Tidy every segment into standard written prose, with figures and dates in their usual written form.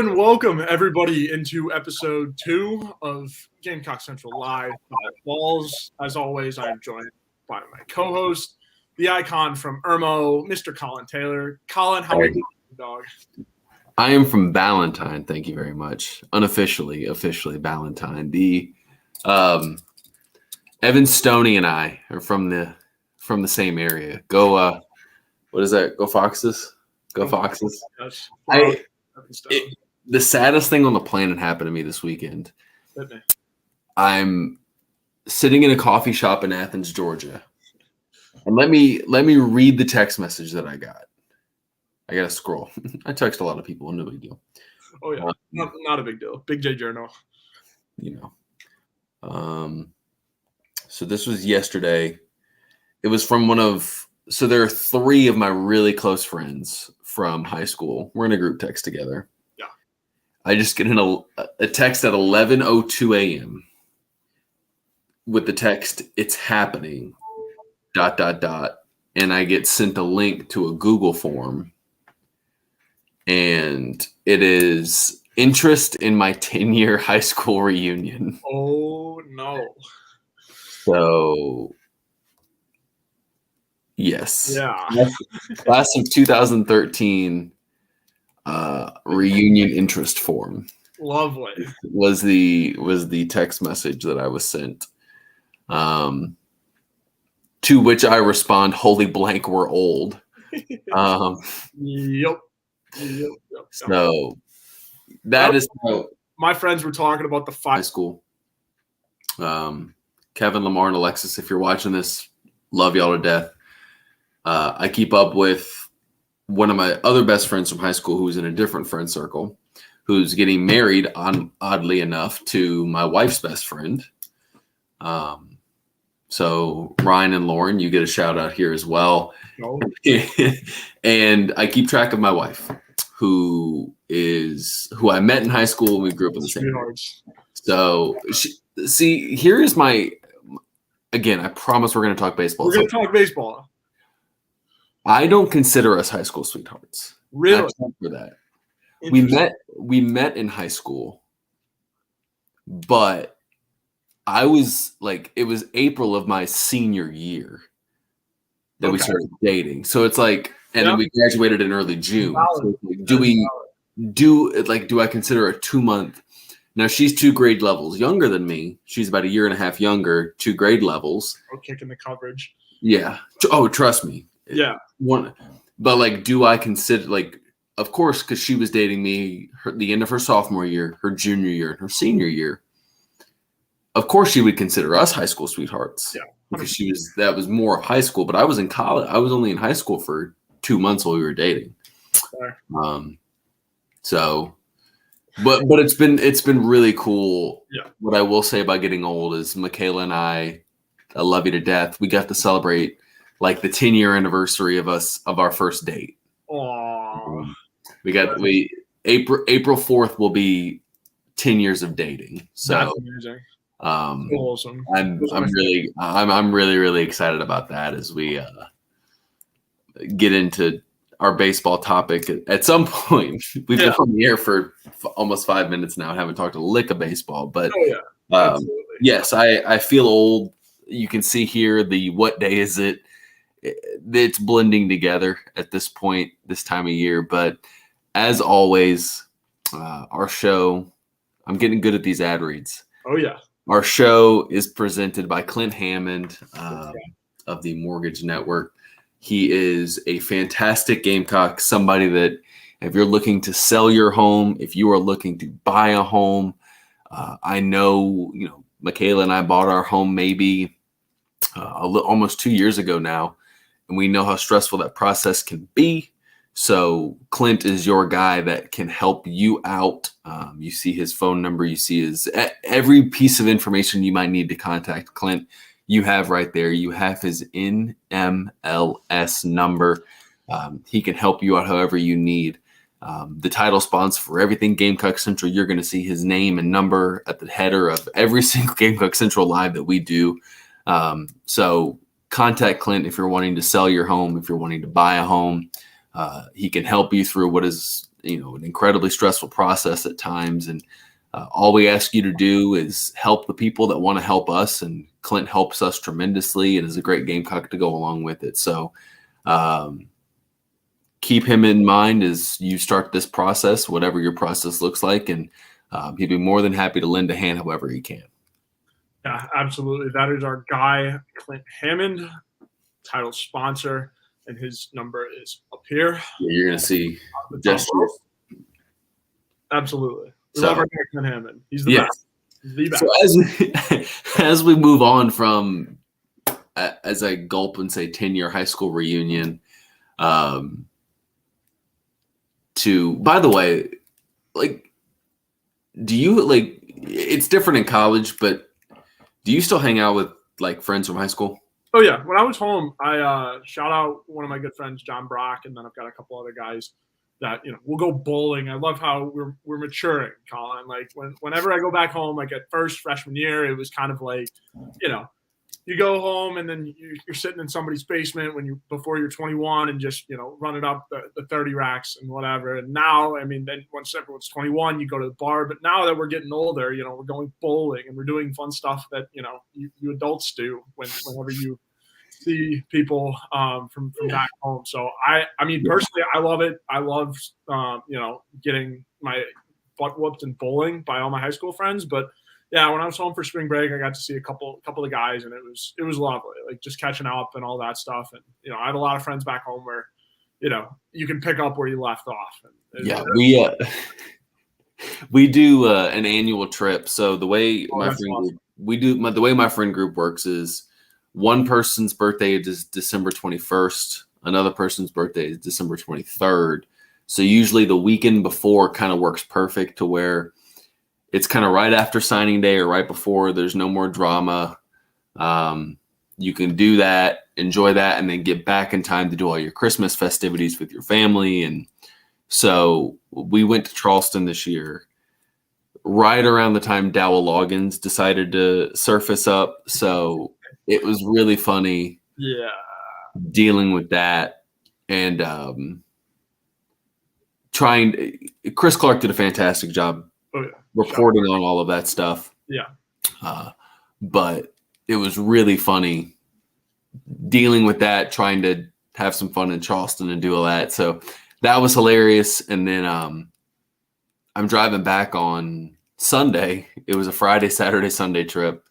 and welcome everybody into episode 2 of Gamecock Central Live Fowl Balls. As always, I am joined by my co-host, the icon from Irmo, Mr. Collyn Taylor. Collyn, how are you doing, dog? I am from Valentine, thank you very much. Officially Valentine. The Evan Stoney and I are from the same area. Go what is that? Go Foxes. Go Foxes. The saddest thing on the planet happened to me this weekend. I'm sitting in a coffee shop in Athens, Georgia. And let me read the text message that I got. I got to scroll. I text a lot of people. No big deal. Oh, yeah. Not a big deal. Big J Journal. You know. So this was yesterday. It was from so there are 3 of my really close friends from high school. We're in a group text together. Yeah. I just get in a text at 11:02 a.m. with the text, "It's happening, ... And I get sent a link to a Google form. And it is interest in my 10-year high school reunion. Oh, no. So, yes. Yeah. Class of 2013 reunion interest form. Lovely. Was the text message that I was sent. To which I respond, "Holy blank, we're old." Yep. So that is how my friends were talking about the high school. Kevin, Lamar, and Alexis, if you're watching this, love y'all to death. I keep up with one of my other best friends from high school who's in a different friend circle, who's getting married, oddly enough, to my wife's best friend. So Ryan and Lauren, you get a shout out here as well. No. And I keep track of my wife, who I met in high school and we grew up in the same area. So here's again, I promise we're going to talk baseball. We're going to talk baseball. I don't consider us high school sweethearts. Really? For that. We met in high school, but I was like, it was April of my senior year that we started dating. So it's like, and then we graduated in early June. So do I consider a 2-month? Now she's 2 grade levels younger than me. She's about a year and a half younger, 2 grade levels. Oh, kicking the coverage. Yeah. Oh, trust me. Yeah. But like, do I consider, like, of course, because she was dating me the end of her sophomore year, her junior year, and her senior year. Of course, she would consider us high school sweethearts. Yeah. Because that was more of high school, but I was in college. I was only in high school for 2 months while we were dating. So, but it's been really cool. Yeah. What I will say about getting old is Michaela and I love you to death. We got to celebrate like the 10-year anniversary of our first date. Aww. April 4th will be 10 years of dating. So that's amazing. Awesome. I'm really excited about that as we get into our baseball topic at some point. We've been on the air for almost 5 minutes now. Haven't talked a lick of baseball, but yes, I feel old. You can see here what day is it? It's blending together at this point, this time of year. But as always, our show, I'm getting good at these ad reads. Oh, yeah. Our show is presented by Clint Hammond of the Mortgage Network. He is a fantastic Gamecock, somebody that if you're looking to sell your home, if you are looking to buy a home, I know, Michaela and I bought our home maybe almost 2 years ago now, and we know how stressful that process can be. So Clint is your guy that can help you out. You see his phone number. You see every piece of information you might need to contact Clint. You have right there. You have his NMLS number. He can help you out however you need. The title sponsor for everything Gamecock Central, you're going to see his name and number at the header of every single Gamecock Central live that we do. So contact Clint if you're wanting to sell your home, if you're wanting to buy a home. He can help you through what is an incredibly stressful process at times. And all we ask you to do is help the people that want to help us. And Clint helps us tremendously and is a great Gamecock to go along with it. So keep him in mind as you start this process, whatever your process looks like. And he'd be more than happy to lend a hand however he can. Yeah, absolutely. That is our guy, Clint Hammond, title sponsor, and his number is up here. Yeah, you're going to see. Absolutely. We love our guy, Clint Hammond. He's the best. The best. So as we move on from, as I gulp and say 10-year high school reunion, to, by the way, do you, it's different in college, but do you still hang out with, friends from high school? Oh, yeah. When I was home, I shout out one of my good friends, John Brock, and then I've got a couple other guys that, we'll go bowling. I love how we're maturing, Collyn. Whenever I go back home, at first freshman year, it was kind of you go home and then you're sitting in somebody's basement before you're 21 and just, running up the 30 racks and whatever. And now, then once everyone's 21, you go to the bar. But now that we're getting older, we're going bowling and we're doing fun stuff that, you adults do whenever you see people from back home. So personally, I love it. I love, getting my butt whooped in bowling by all my high school friends. But yeah, when I was home for spring break, I got to see a couple of guys, and it was lovely, just catching up and all that stuff. And I have a lot of friends back home where, you can pick up where you left off. And we do an annual trip. So the way the way my friend group works is one person's birthday is December 21st, another person's birthday is December 23rd. So usually the weekend before kind of works perfect to where it's kind of right after signing day or right before. There's no more drama. You can do that, enjoy that, and then get back in time to do all your Christmas festivities with your family. And so we went to Charleston this year, right around the time Dowell Loggins decided to surface up. So it was really funny dealing with that. And Chris Clark did a fantastic job reporting on all of that stuff. Yeah. But it was really funny dealing with that, trying to have some fun in Charleston and do all that. So that was hilarious. And then I'm driving back on Sunday. It was a Friday, Saturday, Sunday trip.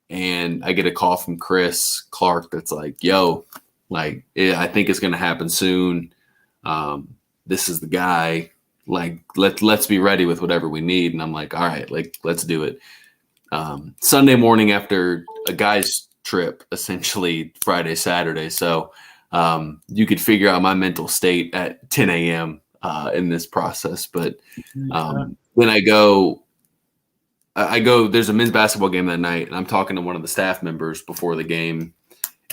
And I get a call from Chris Clark that's like, yo, I think it's going to happen soon. This is the guy. Let's be ready with whatever we need. And I'm like, all right, let's do it. Sunday morning after a guy's trip, essentially Friday, Saturday. So you could figure out my mental state at 10 a.m. In this process. But then I go, there's a men's basketball game that night, and I'm talking to one of the staff members before the game.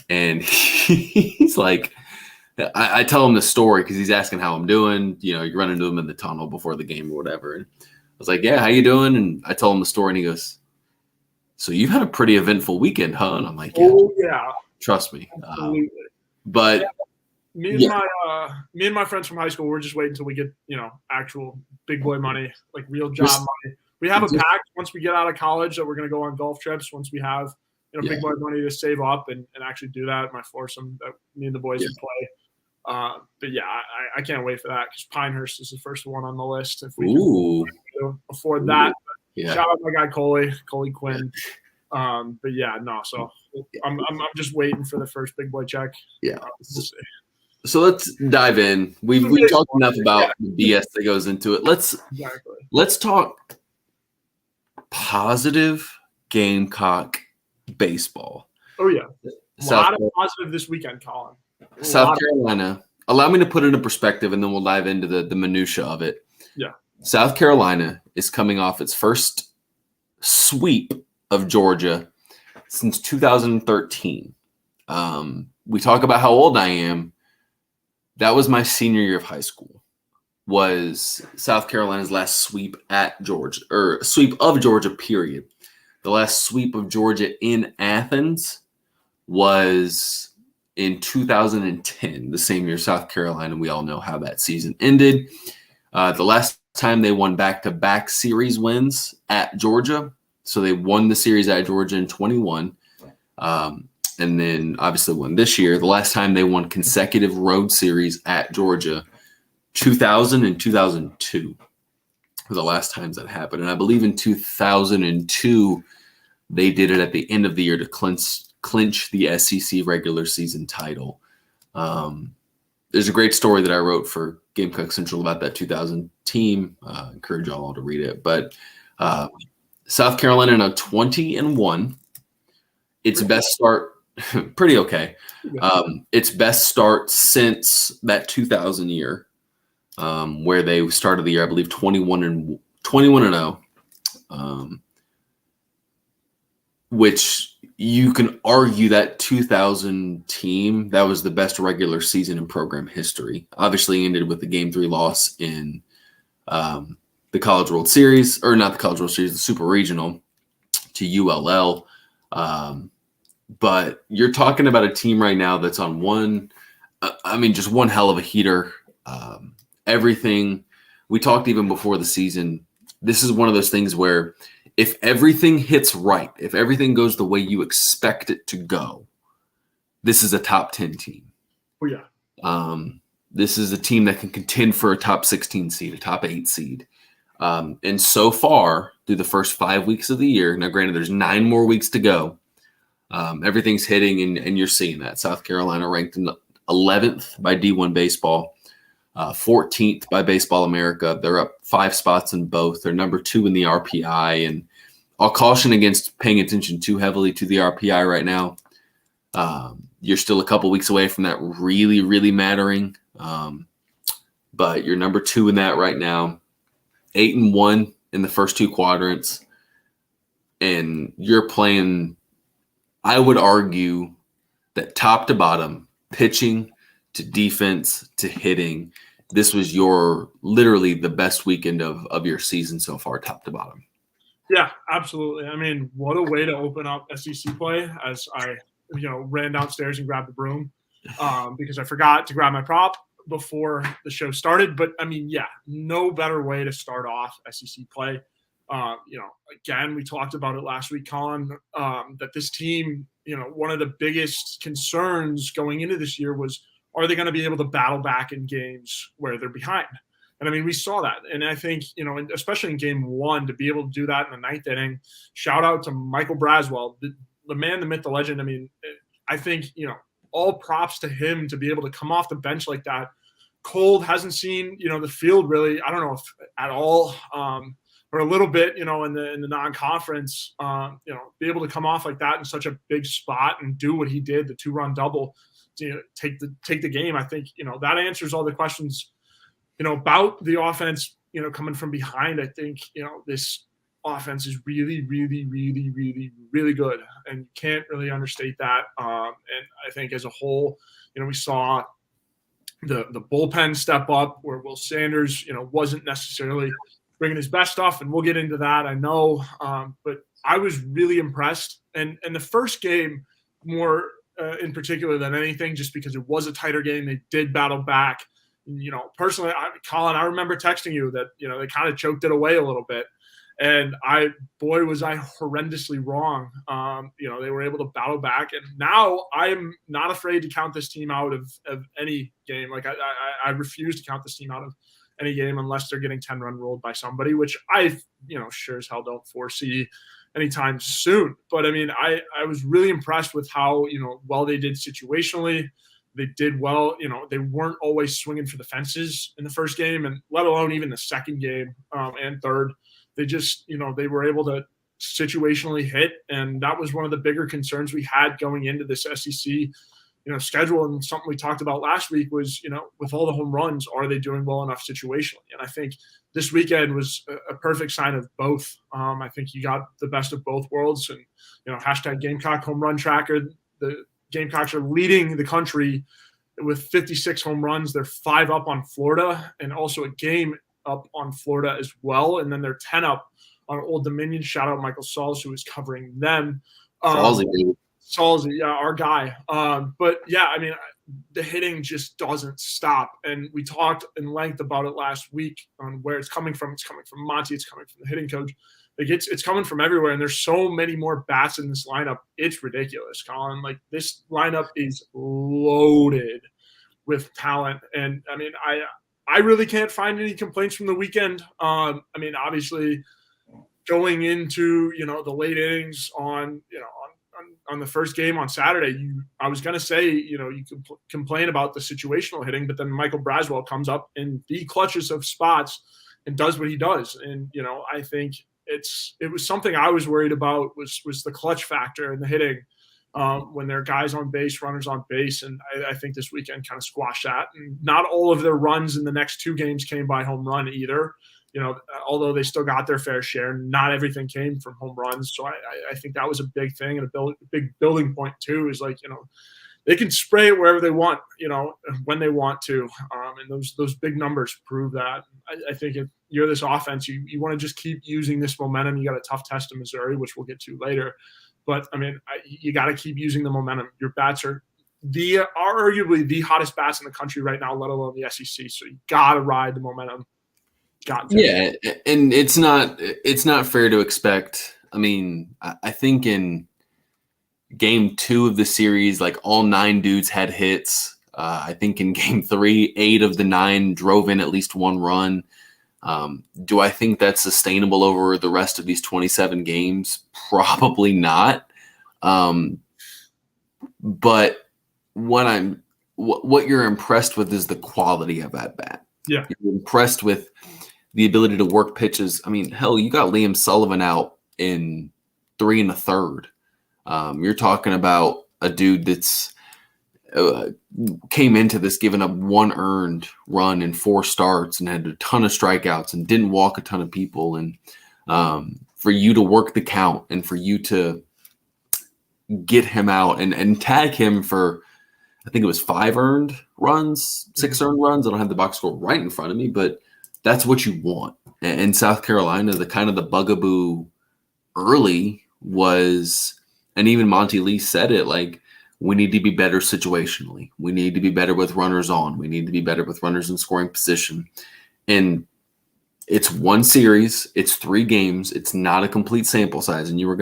And he's like, I tell him the story because he's asking how I'm doing. You run into him in the tunnel before the game or whatever. And I was like, yeah, how you doing? And I told him the story, and he goes, so you've had a pretty eventful weekend, huh? And I'm like, yeah. Trust me. But me and my friends from high school, we're just waiting until we get, actual big boy money, real job money. We have a pact once we get out of college that we're going to go on golf trips once we have, big boy money to save up and actually do that. My foursome that me and the boys can play. But yeah, I can't wait for that because Pinehurst is the first one on the list. If we can afford that. Shout out my guy Collyn Quinn. But yeah, no. So I'm just waiting for the first big boy check. Yeah. We'll see. So let's dive in. We've talked enough about the BS that goes into it. Let's talk positive Gamecock baseball. Oh yeah, a lot of positive this weekend, Collyn. South Carolina. Allow me to put it in perspective, and then we'll dive into the minutia of it. Yeah. South Carolina is coming off its first sweep of Georgia since 2013. We talk about how old I am. That was my senior year of high school. Was South Carolina's last sweep at Georgia, or sweep of Georgia, period. The last sweep of Georgia in Athens was in 2010, the same year South Carolina. We all know how that season ended. The last time they won back-to-back series wins at Georgia. So they won the series at Georgia in 21. And then obviously won this year. The last time they won consecutive road series at Georgia, 2000 and 2002 were the last times that happened. And I believe in 2002, they did it at the end of the year to clinch the SEC regular season title. There's a great story that I wrote for Gamecock Central about that 2000 team. Encourage y'all to read it. But South Carolina now 20-1. Its best start, pretty okay. Its best start since that 2000 year, where they started the year, I believe, 21-0. Which you can argue that 2000 team, that was the best regular season in program history. Obviously ended with the Game 3 loss in the College World Series, or not the College World Series, the Super Regional to ULL. But you're talking about a team right now that's on just one hell of a heater. Everything, we talked even before the season, this is one of those things where if everything hits right, if everything goes the way you expect it to go, this is a top 10 team. Oh, yeah. This is a team that can contend for a top 16 seed, a top 8 seed. And so far, through the first 5 weeks of the year, now granted, there's 9 more weeks to go, everything's hitting, and you're seeing that. South Carolina ranked in 11th by D1 Baseball, 14th by Baseball America. They're up 5 spots in both. They're number 2 in the RPI, and I'll caution against paying attention too heavily to the RPI right now. You're still a couple weeks away from that really, really mattering, but you're number 2 in that right now. 8-1 in the first 2 quadrants, and you're playing, I would argue that top to bottom, pitching to defense to hitting, this was literally the best weekend of your season so far, top to bottom. Yeah, absolutely. I mean, what a way to open up SEC play as I, ran downstairs and grabbed the broom because I forgot to grab my prop before the show started. But, I mean, yeah, no better way to start off SEC play. Again, we talked about it last week, Collyn, that this team, one of the biggest concerns going into this year was, are they going to be able to battle back in games where they're behind? And I mean, we saw that. And I think, especially in game 1, to be able to do that in the 9th inning, shout out to Michael Braswell, the man, the myth, the legend. I mean, I think, all props to him to be able to come off the bench like that. Cold hasn't seen, the field really, I don't know if at all, or a little bit, in the non-conference, be able to come off like that in such a big spot and do what he did, the 2-run double, to take the game. I think, that answers all the questions, about the offense, coming from behind. I think, this offense is really, really, really, really, really good, and you can't really understate that. And I think as a whole, we saw the bullpen step up where Will Sanders, wasn't necessarily bringing his best stuff, and we'll get into that, I know. But I was really impressed. And the first game more in particular than anything, just because it was a tighter game, they did battle back. Personally, Collyn, I remember texting you that, they kind of choked it away a little bit. And was I horrendously wrong. They were able to battle back. And now I'm not afraid to count this team out of any game. Like I refuse to count this team out of any game unless they're getting 10-run ruled by somebody, which I, sure as hell don't foresee anytime soon. But I mean, I was really impressed with how, well they did situationally. They did well. They weren't always swinging for the fences in the first game, and let alone even the second game and third. They just, they were able to situationally hit, and that was one of the bigger concerns we had going into this SEC, schedule. And something we talked about last week was, with all the home runs, are they doing well enough situationally? And I think this weekend was a perfect sign of both. I think you got the best of both worlds, and, hashtag Gamecock home run tracker. The Gamecocks are leading the country with 56 home runs. They're 5 up on Florida, and also a game up on Florida as well. And then they're 10 up on Old Dominion. Shout out Michael Sauls, who is covering them. Salzy, yeah, our guy. But yeah, I mean, the hitting just doesn't stop. And we talked in length about it last week on where it's coming from. It's coming from Monty. It's coming from the hitting coach. Like it's coming from everywhere. And there's so many more bats in this lineup. It's ridiculous, Collyn. Like this lineup is loaded with talent. And I mean, I really can't find any complaints from the weekend. I mean, obviously going into, the late innings on the first game on Saturday, I was going to say, you could complain about the situational hitting, but then Michael Braswell comes up in the clutchest of spots and does what he does. And, I think it was something I was worried about was the clutch factor in the hitting when there are guys on base, runners on base. And I think this weekend kind of squashed that. And not all of their runs in the next two games came by home run either. Although they still got their fair share, not everything came from home runs. So I think that was a big thing and a big building point too, is like, they can spray it wherever they want, when they want to. And those big numbers prove that. I think if you're this offense, you want to just keep using this momentum. You got a tough test in Missouri, which we'll get to later. But, I mean, you got to keep using the momentum. Your bats are arguably the hottest bats in the country right now, let alone the SEC. So you got to ride the momentum. Yeah, and it's not fair to expect. I mean, I think in game 2 of the series, like all 9 dudes had hits. I think in game 3, 8 of the 9 drove in at least one run. Do I think that's sustainable over the rest of these 27 games? Probably not. But what you're impressed with is the quality of at bat. Yeah, you're impressed with the ability to work pitches. I mean, hell, you got Liam Sullivan out in 3 1/3. You're talking about a dude that's came into this giving up 1 earned run in 4 starts and had a ton of strikeouts and didn't walk a ton of people. And for you to work the count and for you to get him out and tag him for, I think it was 5 earned runs, 6 earned runs. I don't have the box score right in front of me, but that's what you want. In South Carolina, the bugaboo early was, and even Monty Lee said it, like, we need to be better situationally. We need to be better with runners on. We need to be better with runners in scoring position. And it's 1 series. It's 3 games. It's not a complete sample size. And you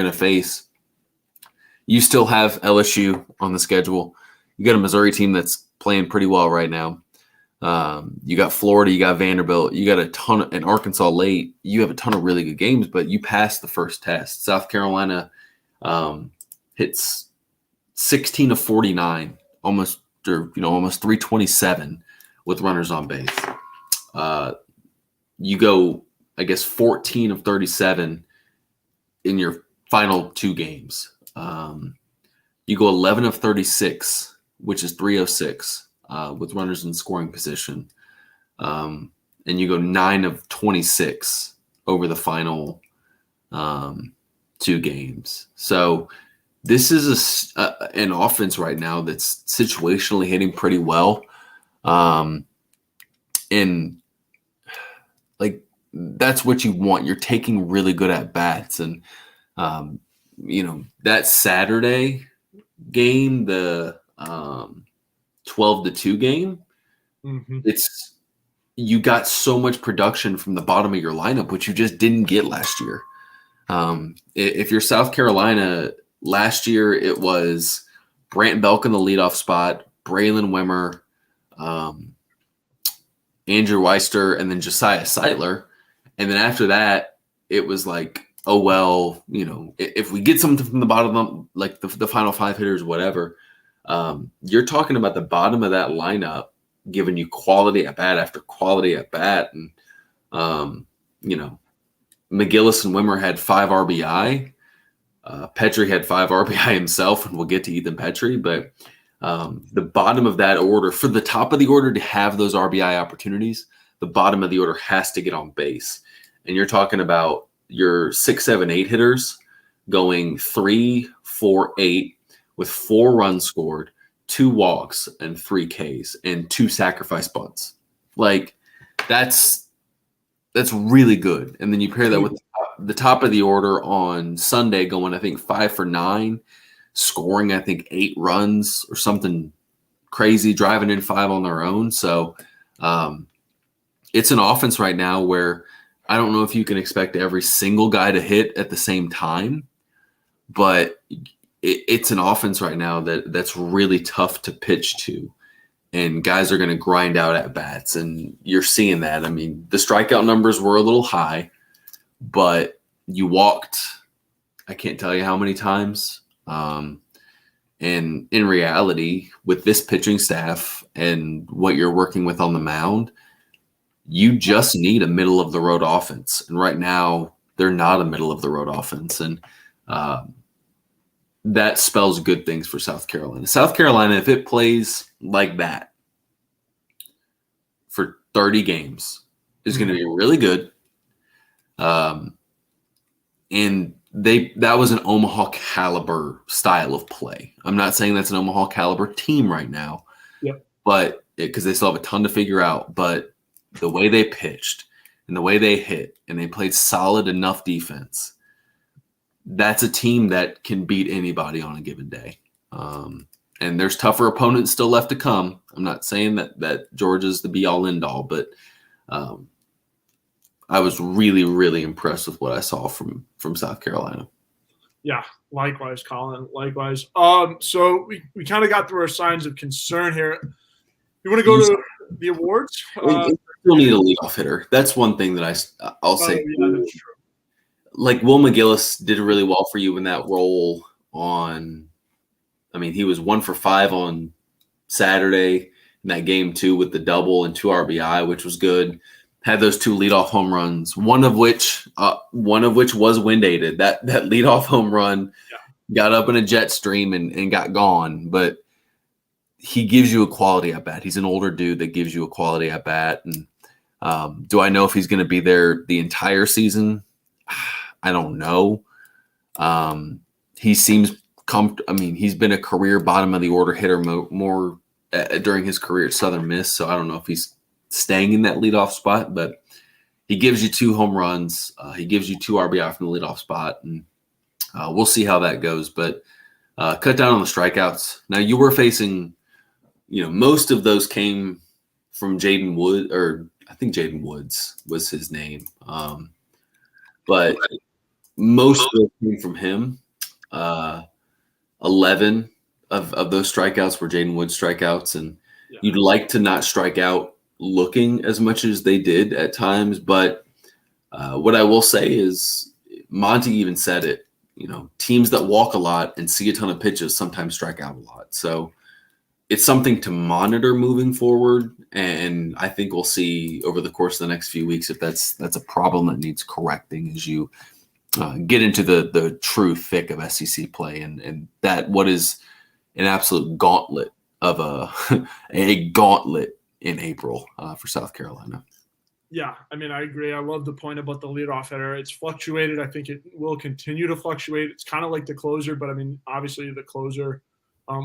still have LSU on the schedule. You got a Missouri team that's playing pretty well right now. You got Florida, you got Vanderbilt, you got a ton in Arkansas late. You have a ton of really good games, but you passed the first test. South Carolina hits 16 of 49, almost 327 with runners on base. You go, I guess, 14 of 37 in your final 2 games. You go 11 of 36, which is 306. With runners in scoring position. And you go 9 of 26 over the final 2 games. So this is an offense right now that's situationally hitting pretty well. And like, that's what you want. You're taking really good at bats. And, that Saturday game, the 12-2 game, you got so much production from the bottom of your lineup, which you just didn't get last year. If you're South Carolina, last year it was Brant Belk in the leadoff spot, Braylon Wimmer, Andrew Weister, and then Josiah Seitler. And then after that, it was like, oh, well, if we get something from the bottom of like the final 5 hitters, whatever. You're talking about the bottom of that lineup giving you quality at bat after quality at bat. And, McGillis and Wimmer had 5 RBI. Petrie had 5 RBI himself, and we'll get to Ethan Petrie. But the bottom of that order, for the top of the order to have those RBI opportunities, the bottom of the order has to get on base. And you're talking about your 6, 7, 8 hitters going 3, 4, 8 with 4 runs scored, 2 walks, and 3 Ks, and 2 sacrifice bunts. Like, that's really good. And then you pair that with the top of the order on Sunday going, I think, 5 for 9, scoring, I think, 8 runs or something crazy, driving in 5 on their own. So it's an offense right now where I don't know if you can expect every single guy to hit at the same time, but it's an offense right now that's really tough to pitch to. And guys are going to grind out at bats, and you're seeing that. I mean, the strikeout numbers were a little high, but you walked, I can't tell you how many times. And in reality, with this pitching staff and what you're working with on the mound, you just need a middle-of-the-road offense. And right now, they're not a middle-of-the-road offense. And that spells good things for South Carolina. South Carolina, if it plays like that for 30 games, is going to be really good. And that was an Omaha caliber style of play. I'm not saying that's an Omaha caliber team right now, but because they still have a ton to figure out. But the way they pitched and the way they hit and they played solid enough defense, that's a team that can beat anybody on a given day. And there's tougher opponents still left to come. I'm not saying that Georgia's the be-all, end-all, but I was really, really impressed with what I saw from South Carolina. Yeah, likewise, Collyn. Likewise. So we kind of got through our signs of concern here. You want to go to the awards? We still need a leadoff hitter. That's one thing that I'll say. Yeah, that's true. Like Will McGillis did really well for you in that role he was 1 for 5 on Saturday in that game too with the double and 2 RBI, which was good. Had those 2 leadoff home runs, one of which was wind aided. That leadoff home run got up in a jet stream and got gone, but he gives you a quality at bat. He's an older dude that gives you a quality at bat. And do I know if he's going to be there the entire season? I don't know. He seems he's been a career bottom of the order hitter more during his career at Southern Miss. So I don't know if he's staying in that leadoff spot, but he gives you 2 home runs. He gives you 2 RBI from the leadoff spot, and we'll see how that goes. But cut down on the strikeouts. Now you were facing, most of those came from Jaden Wood, or I think Jaden Woods was his name. But most of it came from him. 11 of those strikeouts were Jaden Woods strikeouts, and you'd like to not strike out looking as much as they did at times. But what I will say is Monty even said it, teams that walk a lot and see a ton of pitches sometimes strike out a lot. So it's something to monitor moving forward. And I think we'll see over the course of the next few weeks if that's a problem that needs correcting as you get into the true thick of SEC play and that what is an absolute gauntlet of a gauntlet in April for South Carolina. Yeah, I agree. I love the point about the leadoff hitter. It's fluctuated. I think it will continue to fluctuate. It's kind of like the closer, but obviously the closer,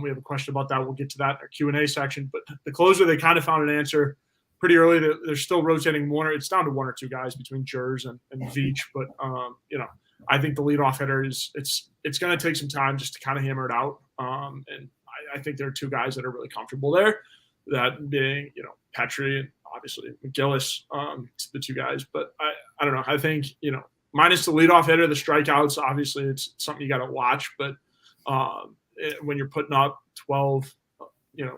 we have a question about that. We'll get to that in our Q&A section. But the closer, they kind of found an answer pretty early. They're still rotating one. It's down to 1 or 2 guys between Jers and Veach. But I think the leadoff hitter it's going to take some time just to kind of hammer it out. And I think there are 2 guys that are really comfortable there. That being Petrie and obviously McGillis, the 2 guys. But I don't know. I think minus the leadoff hitter, the strikeouts. Obviously, it's something you got to watch. But when you're putting up 12,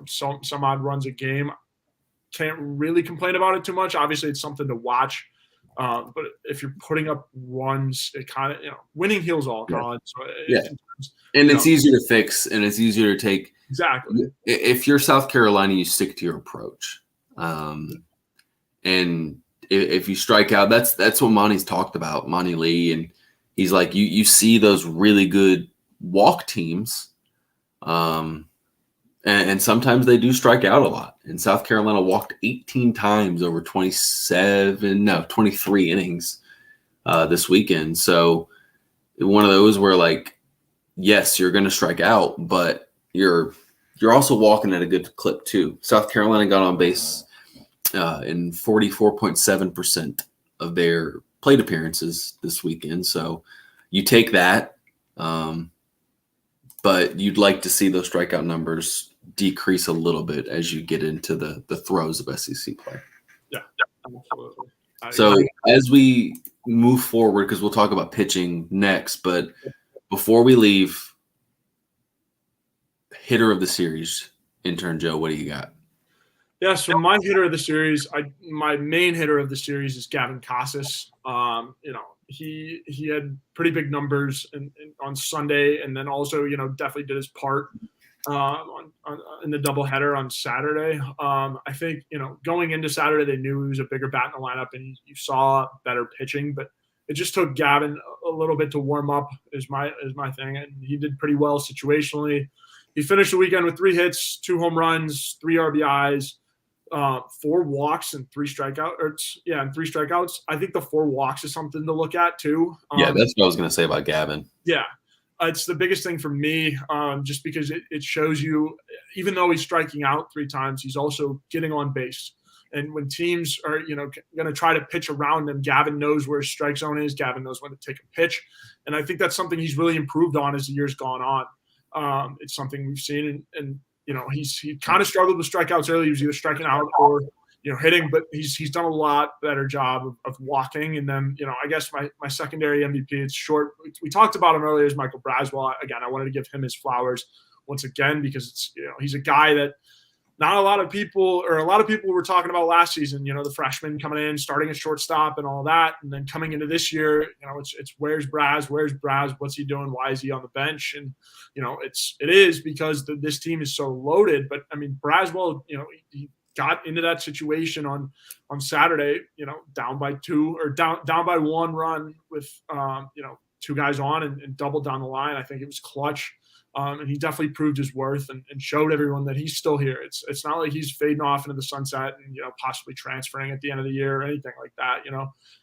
some odd runs a game, can't really complain about it too much. Obviously, it's something to watch. But if you're putting up runs, it kind of, winning heals all, Collyn. So it's easier to fix and it's easier to take. Exactly. If you're South Carolina, you stick to your approach. And if you strike out, that's what Monty's talked about, Monty Lee. And he's like, you see those really good walk teams. And sometimes they do strike out a lot. And South Carolina walked 18 times over 23 innings this weekend. So one of those where yes, you're going to strike out, but you're also walking at a good clip too. South Carolina got on base in 44.7% of their plate appearances this weekend. So you take that. but you'd like to see those strikeout numbers decrease a little bit as you get into the throes of SEC play. Yeah, absolutely. So as we move forward, because we'll talk about pitching next, but before we leave, hitter of the series, Intern Joe, what do you got? Yeah, so my hitter of the series, my main hitter of the series is Gavin Casas. He had pretty big numbers on Sunday, and then also definitely did his part in the doubleheader on Saturday. I think going into Saturday they knew he was a bigger bat in the lineup, and you saw better pitching, but it just took Gavin a little bit to warm up. Is my thing, and he did pretty well situationally. He finished the weekend with 3 hits, 2 home runs, 3 RBIs. 4 walks and 3 strikeouts. I think the 4 walks is something to look at too. Yeah, that's what I was going to say about Gavin. Yeah, it's the biggest thing for me, just because it shows you, even though he's striking out 3 times, he's also getting on base. And when teams are going to try to pitch around him, Gavin knows where his strike zone is. Gavin knows when to take a pitch, and I think that's something he's really improved on as the year's gone on. It's something we've seen, and he kind of struggled with strikeouts early. He was either striking out or hitting, but he's done a lot better job of walking. And then I guess my secondary MVP, it's short. We talked about him earlier, is Michael Braswell. Again, I wanted to give him his flowers once again because it's he's a guy that not a lot of people were talking about last season. The freshman coming in, starting at shortstop and all that, and then coming into this year, it's where's Braz? What's he doing? Why is he on the bench? And it is because this team is so loaded. But I mean, Braswell, he got into that situation on Saturday, down by 2 or down by 1 run with 2 guys on and doubled down the line. I think it was clutch. And he definitely proved his worth and showed everyone that he's still here. It's not like he's fading off into the sunset and possibly transferring at the end of the year or anything like that.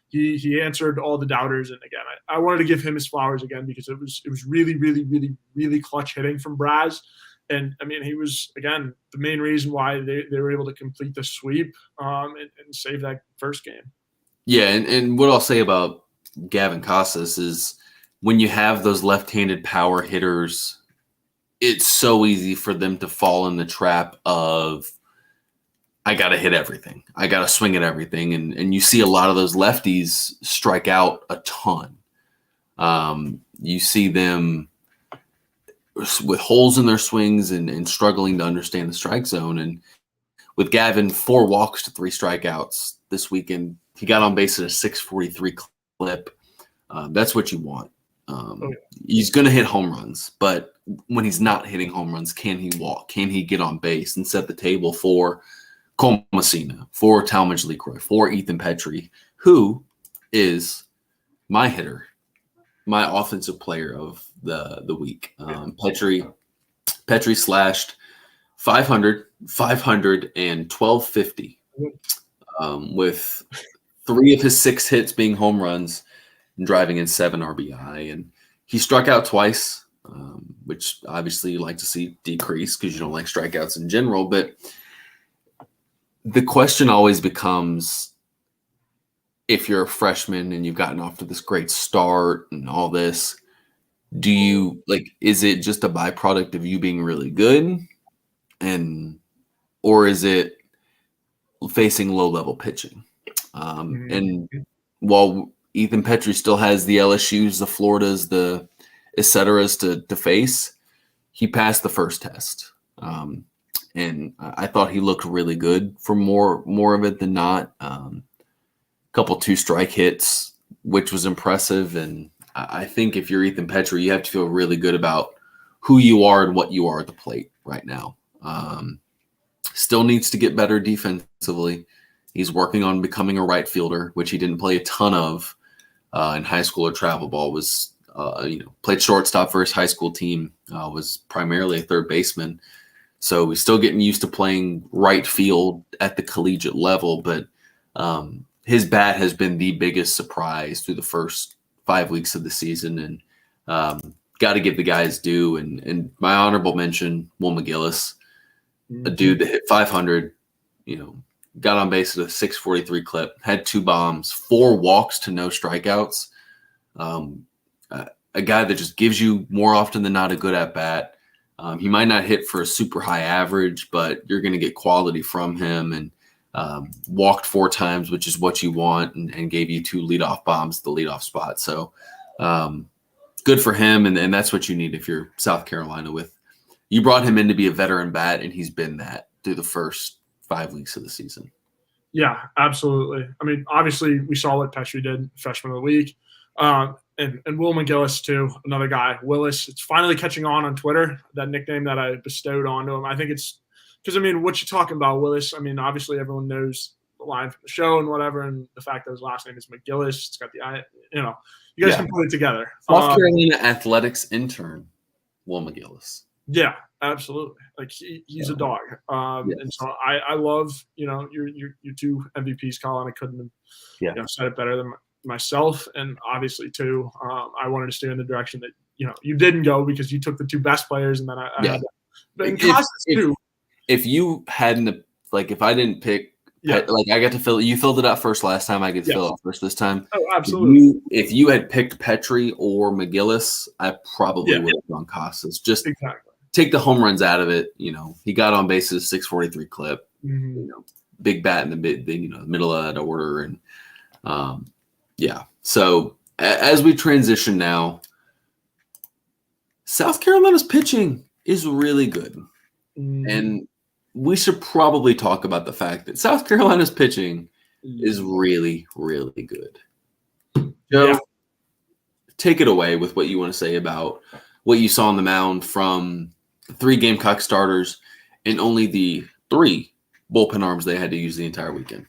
He answered all the doubters, and again, I wanted to give him his flowers again because it was really, really, really, really clutch hitting from Braz. And I mean, he was again the main reason why they were able to complete the sweep and save that first game. Yeah, and what I'll say about Gavin Casas is when you have those left-handed power hitters, it's so easy for them to fall in the trap of, I got to hit everything. I got to swing at everything. And you see a lot of those lefties strike out a ton. You see them with holes in their swings and struggling to understand the strike zone. And with Gavin, 4 walks to 3 strikeouts this weekend, he got on base at a 643 clip. That's what you want. He's going to hit home runs, but when he's not hitting home runs, can he walk? Can he get on base and set the table for Cole Messina, for Talmadge LeCroy, for Ethan Petrie, who is my hitter, my offensive player of the week. Petrie slashed 500, 500, and 1250 with 3 of his 6 hits being home runs, driving in 7 RBI, and he struck out twice, which obviously you like to see decrease because you don't like strikeouts in general. But the question always becomes, if you're a freshman and you've gotten off to this great start and all this, is it just a byproduct of you being really good, or is it facing low-level pitching? And while Ethan Petrie still has the LSUs, the Floridas, the et ceteras to face, he passed the first test. And I thought he looked really good for more of it than not. Couple 2-strike hits, which was impressive. And I think if you're Ethan Petrie, you have to feel really good about who you are and what you are at the plate right now. Still needs to get better defensively. He's working on becoming a right fielder, which he didn't play a ton of in high school or travel ball. Was played shortstop for his high school team, was primarily a third baseman. So he's still getting used to playing right field at the collegiate level, but his bat has been the biggest surprise through the first 5 weeks of the season, and got to give the guys due. And my honorable mention, Will McGillis, a dude that hit 500, got on base at a 643 clip, had 2 bombs, 4 walks to no strikeouts. a guy that just gives you more often than not a good at bat. He might not hit for a super high average, but you're going to get quality from him, and walked 4 times, which is what you want, and gave you 2 leadoff bombs at the leadoff spot. So good for him, and that's what you need if you're South Carolina. You brought him in to be a veteran bat, and he's been that through the first 5 weeks of the season. Yeah, absolutely. I mean, obviously, we saw what Petrie did, freshman of the week. And Will McGillis, too, another guy. Willis, it's finally catching on Twitter, that nickname that I bestowed onto him. I think it's because, I mean, what you talking about, Willis? I mean, obviously, everyone knows the line from the show and whatever, and the fact that his last name is McGillis. It's got the I, you guys can put it together. South Carolina athletics intern, Will McGillis. Yeah, absolutely. Like he's a dog. And so I love, your 2 MVPs, Collyn. I couldn't have said it better than myself. And obviously too, I wanted to steer in the direction that, you didn't go because you took the 2 best players, and then I had to, but in Costas too. If you hadn't, if I didn't pick, I got to fill it. You filled it out first last time. I get to fill it out first this time. Oh, absolutely. If you had picked Petrie or McGillis, I probably would have gone Costas. Just take the home runs out of it. He got on bases, 643 clip. Mm-hmm. Big bat in the middle of that order, and So as we transition now, South Carolina's pitching is really good, and we should probably talk about the fact that South Carolina's pitching is really, really good. Joe, take it away with what you want to say about what you saw on the mound from the 3 Gamecock starters and only the 3 bullpen arms they had to use the entire weekend.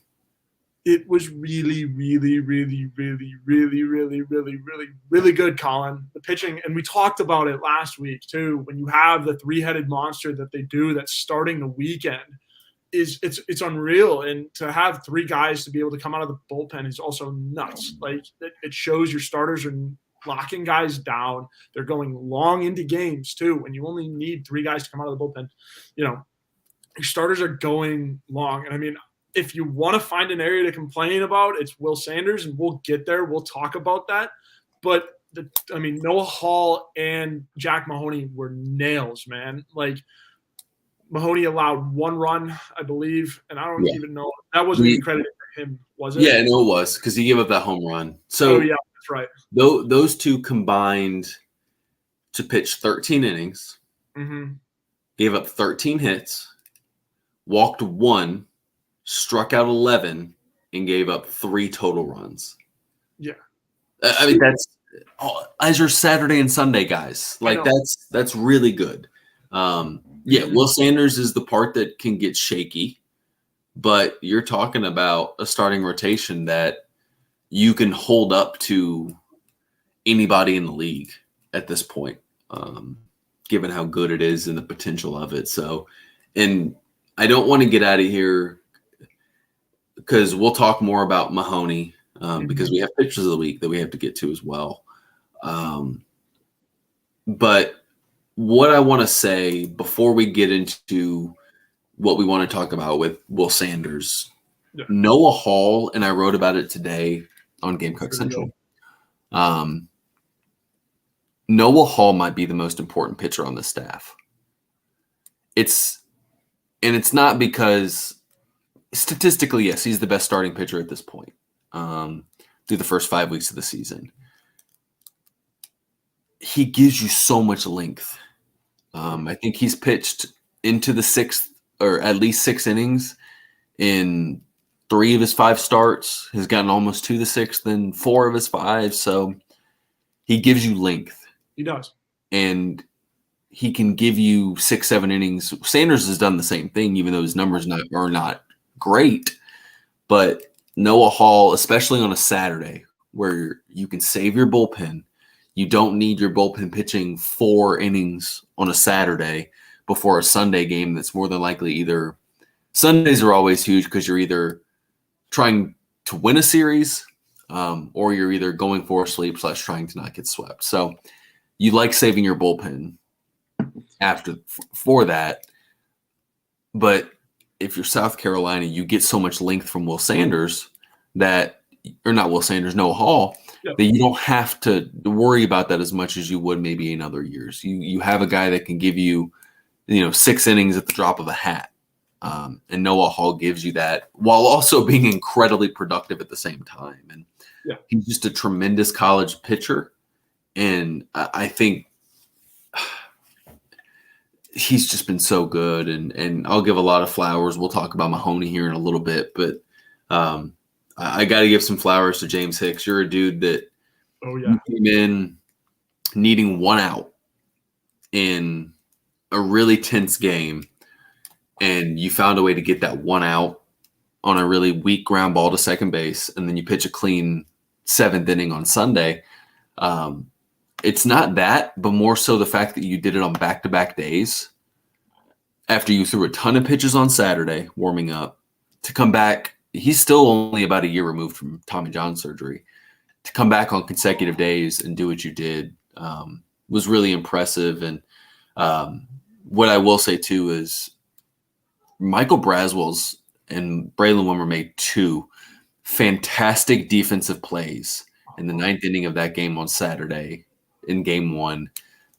It was really, really, really, really, really, really, really, really, really good, Collyn. The pitching, and we talked about it last week too. When you have the 3-headed monster that they do, that's starting the weekend, it's unreal. And to have 3 guys to be able to come out of the bullpen is also nuts. Like it shows your starters are locking guys down. They're going long into games too. When you only need 3 guys to come out of the bullpen, your starters are going long. And I mean, if you want to find an area to complain about, it's Will Sanders, and we'll get there. We'll talk about that. But, Noah Hall and Jack Mahoney were nails, man. Like, Mahoney allowed 1 run, I believe, and I don't even know. That wasn't even credited to him, was it? Yeah, no, it was, because he gave up that home run. So, yeah, that's right. Those 2 combined to pitch 13 innings, gave up 13 hits, walked 1, struck out 11, and gave up 3 total runs. Yeah. I mean, that's as your Saturday and Sunday guys. Like, that's really good. Will Sanders is the part that can get shaky, but you're talking about a starting rotation that you can hold up to anybody in the league at this point, given how good it is and the potential of it. So, and I don't want to get out of here because we'll talk more about Mahoney because we have pictures of the week that we have to get to as well. But what I want to say before we get into what we want to talk about with Will Sanders, Noah Hall, and I wrote about it today on Gamecock Central. Noah Hall might be the most important pitcher on the staff. It's not because statistically, yes, he's the best starting pitcher at this point through the first 5 weeks of the season. He gives you so much length. I think he's pitched into the 6th or at least 6 innings in 3 of his 5 starts. Has gotten almost to the 6th in 4 of his 5. So he gives you length. He does. And he can give you 6-7 innings. Sanders has done the same thing, even though his numbers are not great. But Noah Hall, especially on a Saturday where you can save your bullpen, you don't need your bullpen pitching 4 innings on a Saturday before a Sunday game that's more than likely either – Sundays are always huge because you're either trying to win a series or you're either going for a sweep / trying to not get swept. So you like saving your bullpen for that. But if you're South Carolina, you get so much length from Will Sanders Noah Hall, Yep. that you don't have to worry about that as much as you would maybe in other years. You have a guy that can give you, 6 innings at the drop of a hat. And Noah Hall gives you that while also being incredibly productive at the same time. And he's just a tremendous college pitcher. And I think he's just been so good. And I'll give a lot of flowers. We'll talk about Mahoney here in a little bit. But I got to give some flowers to James Hicks. You're a dude that came in needing 1 out in a really tense game. And you found a way to get that 1 out on a really weak ground ball to second base, and then you pitch a clean 7th inning on Sunday. It's not that, but more so the fact that you did it on back-to-back days after you threw a ton of pitches on Saturday warming up to come back. He's still only about a year removed from Tommy John surgery. To come back on consecutive days and do what you did was really impressive. And what I will say, too, is Michael Braswell's and Braylon Wimmer made 2 fantastic defensive plays in the 9th inning of that game on Saturday in game 1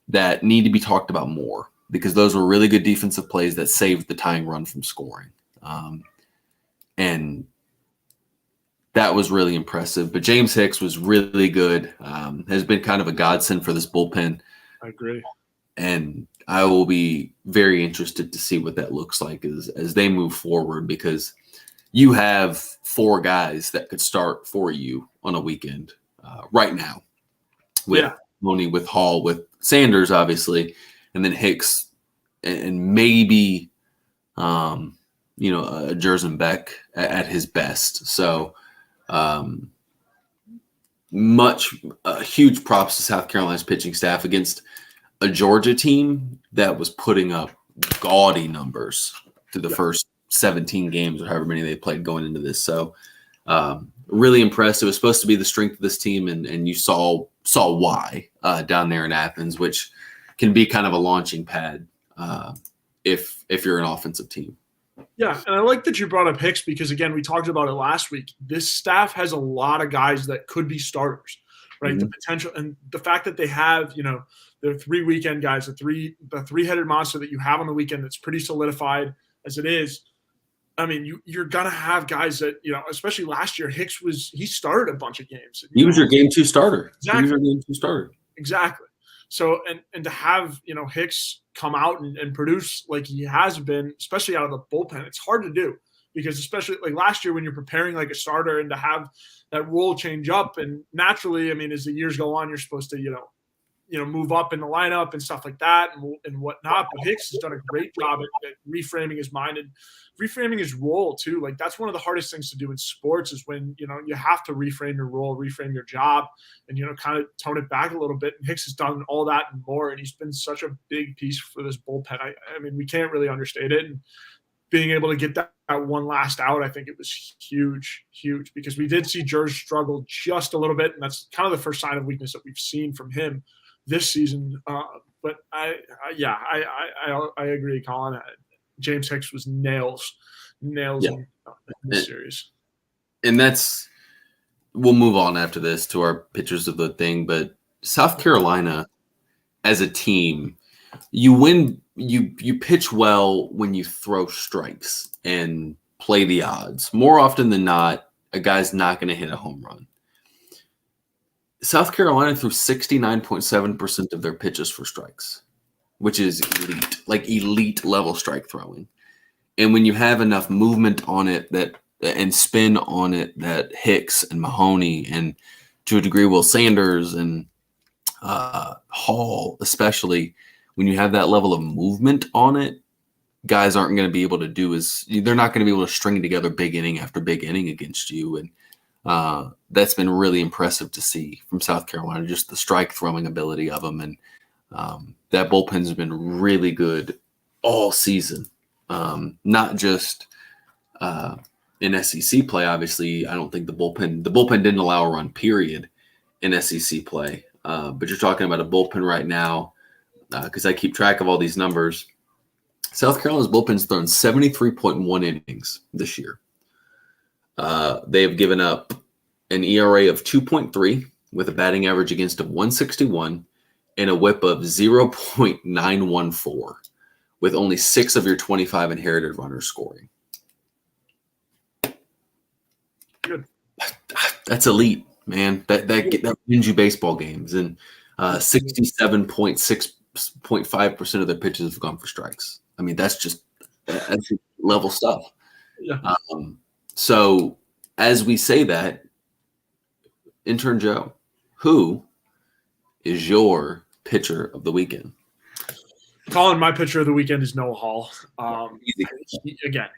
that need to be talked about more, because those were really good defensive plays that saved the tying run from scoring. And that was really impressive. But James Hicks was really good, has been kind of a godsend for this bullpen. I agree. And I will be very interested to see what that looks like as they move forward, because you have 4 guys that could start for you on a weekend right now with Mooney, with Hall, with Sanders, obviously, and then Hicks and maybe, Jerson Beck at his best. So huge props to South Carolina's pitching staff against a Georgia team that was putting up gaudy numbers through the first 17 games or however many they played going into this. So really impressed. It was supposed to be the strength of this team, and you saw why down there in Athens, which can be kind of a launching pad if you're an offensive team. Yeah, and I like that you brought up Hicks because, again, we talked about it last week. This staff has a lot of guys that could be starters, right? Mm-hmm. The potential and the fact that they have, the 3 weekend guys, the three-headed monster that you have on the weekend that's pretty solidified as it is. I mean, you're going to have guys that, especially last year, he started a bunch of games. He was your game 2 starter. Exactly. He was your game 2 starter. Exactly. So, and to have, Hicks come out and produce like he has been, especially out of the bullpen, it's hard to do because especially like last year when you're preparing like a starter and to have that role change up, and naturally, I mean, as the years go on, you're supposed to, move up in the lineup and stuff like that and whatnot. But Hicks has done a great job at reframing his mind and reframing his role too. Like that's one of the hardest things to do in sports is when, you have to reframe your role, reframe your job and, kind of tone it back a little bit. And Hicks has done all that and more. And he's been such a big piece for this bullpen. I mean, we can't really understate it. And being able to get that one last out, I think it was huge because we did see Jers struggle just a little bit. And that's kind of the first sign of weakness that we've seen from him this season. But I agree, Collyn. James Hicks was nails in this series. And we'll move on after this to our pitchers of the thing. But South Carolina as a team, you win, you pitch well when you throw strikes and play the odds. More often than not, a guy's not going to hit a home run. South Carolina threw 69.7% of their pitches for strikes, which is elite level strike throwing. And when you have enough movement on it and spin on it that Hicks and Mahoney and to a degree Will Sanders and Hall, especially when you have that level of movement on it, guys aren't going to be able to they're not going to be able to string together big inning after big inning against you. And that's been really impressive to see from South Carolina, just the strike throwing ability of them. And that bullpen's been really good all season. Not just in SEC play, obviously. I don't think the bullpen didn't allow a run, period, in SEC play. But you're talking about a bullpen right now, because I keep track of all these numbers. South Carolina's bullpen's thrown 73.1 innings this year. They have given up an ERA of 2.3, with a batting average against of 161 and a whip of 0.914, with only 6 of your 25 inherited runners scoring. Good. That's elite, man. That wins you baseball games. And 67.5% of their pitches have gone for strikes. I mean, that's level stuff. Yeah. So as we say that, Intern Joe, who is your pitcher of the weekend? Collyn, my pitcher of the weekend is Noah Hall.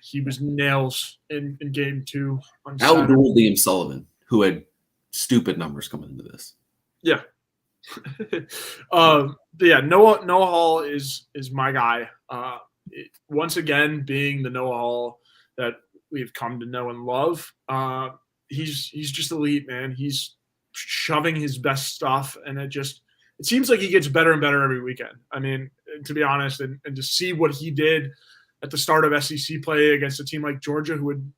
He was nails in game 2 on Saturday. Outdueled Liam Sullivan, who had stupid numbers coming into this. Yeah. Noah Hall is my guy. Once again, being the Noah Hall that we've come to know and love. He's just elite, man. He's shoving his best stuff, and it seems like he gets better and better every weekend. I mean, to be honest, and to see what he did at the start of SEC play against a team like Georgia, who would,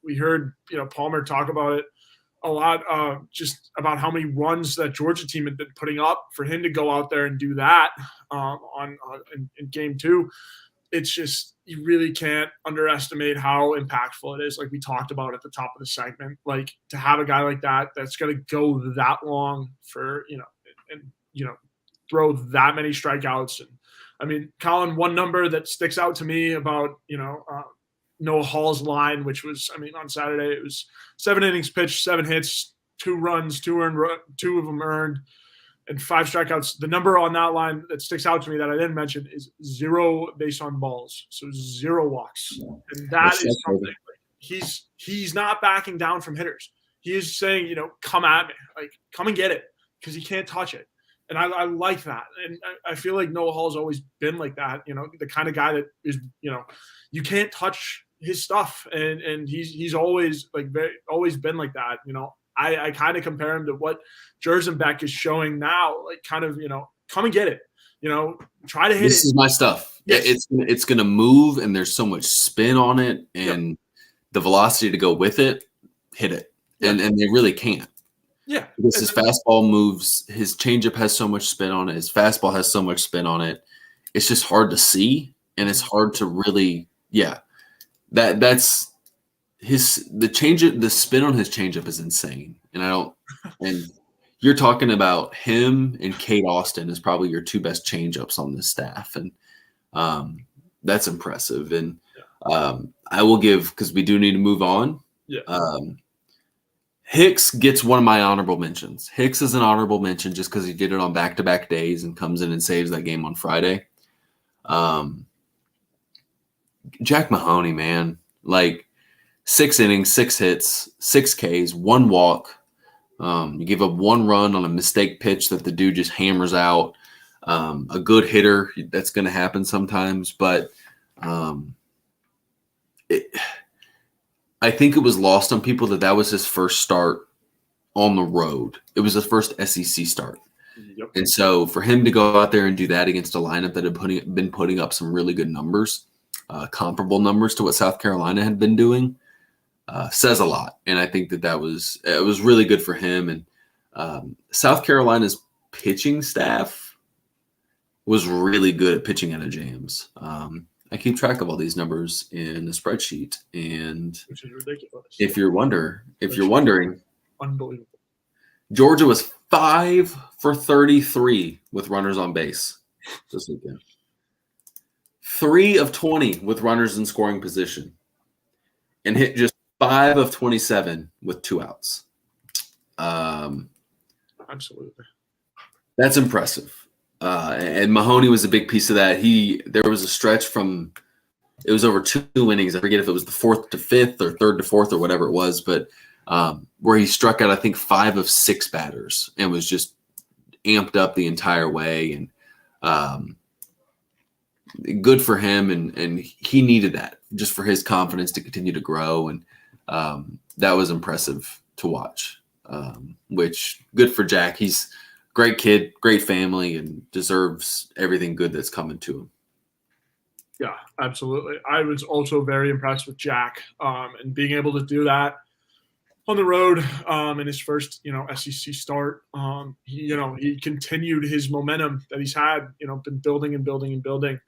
we heard, Palmer talk about it a lot, just about how many runs that Georgia team had been putting up. For him to go out there and do that in game 2, it's just, you really can't underestimate how impactful it is. Like we talked about at the top of the segment, like to have a guy like that that's going to go that long for, throw that many strikeouts. And I mean, Collyn, one number that sticks out to me about, Noah Hall's line, which was, on Saturday, it was 7 innings pitched, 7 hits, 2 runs, 2 earned, 2 of them earned, and 5 strikeouts. The number on that line that sticks out to me that I didn't mention is 0 base on balls. So 0 walks. And that is something. He's not backing down from hitters. He is saying, come at me, like come and get it, because he can't touch it. And I like that. And I feel like Noah Hall's always been like that, the kind of guy that is, you can't touch his stuff. And he's always always been like that. I kind of compare him to what Jerzenbeck is showing now, like kind of, come and get it, try to hit it. This is my stuff. Yes. It's going to move, and there's so much spin on it, and the velocity to go with it, hit it. And they really can't. Yeah. Because his fastball moves, his changeup has so much spin on it, his fastball has so much spin on it. It's just hard to see, and it's hard to really, that's the spin on his changeup is insane. And you're talking about him and Kate Austin is probably your 2 best changeups on this staff. And that's impressive. And I will give, because we do need to move on. Yeah. Hicks gets one of my honorable mentions. Hicks is an honorable mention just because he did it on back-to-back days and comes in and saves that game on Friday. Jack Mahoney, man, like 6 innings, 6 hits, 6 Ks, 1 walk. You give up 1 run on a mistake pitch that the dude just hammers out. A good hitter, that's going to happen sometimes, but I think it was lost on people that was his first start on the road. It was his first SEC start. Yep. And so for him to go out there and do that against a lineup that had been putting up some really good numbers, comparable numbers to what South Carolina had been doing, says a lot. And I think it was really good for him. And South Carolina's pitching staff was really good at pitching out of jams. I keep track of all these numbers in a spreadsheet, and which is ridiculous. If you're wondering, unbelievable. Georgia was 5 for 33 with runners on base this weekend. 3 of 20 with runners in scoring position, and hit just 5 of 27 with 2 outs. Absolutely, that's impressive. And Mahoney was a big piece of that. There was a stretch it was over 2 innings. I forget if it was the 4th to 5th or 3rd to 4th or whatever it was, but where he struck out, I think 5 of 6 batters and was just amped up the entire way. And good for him. And he needed that just for his confidence to continue to grow. And that was impressive to watch, which good for Jack. He's great kid, great family, and deserves everything good that's coming to him. Yeah, absolutely. I was also very impressed with Jack and being able to do that on the road in his first, SEC start. He continued his momentum that he's had, been building and building and building.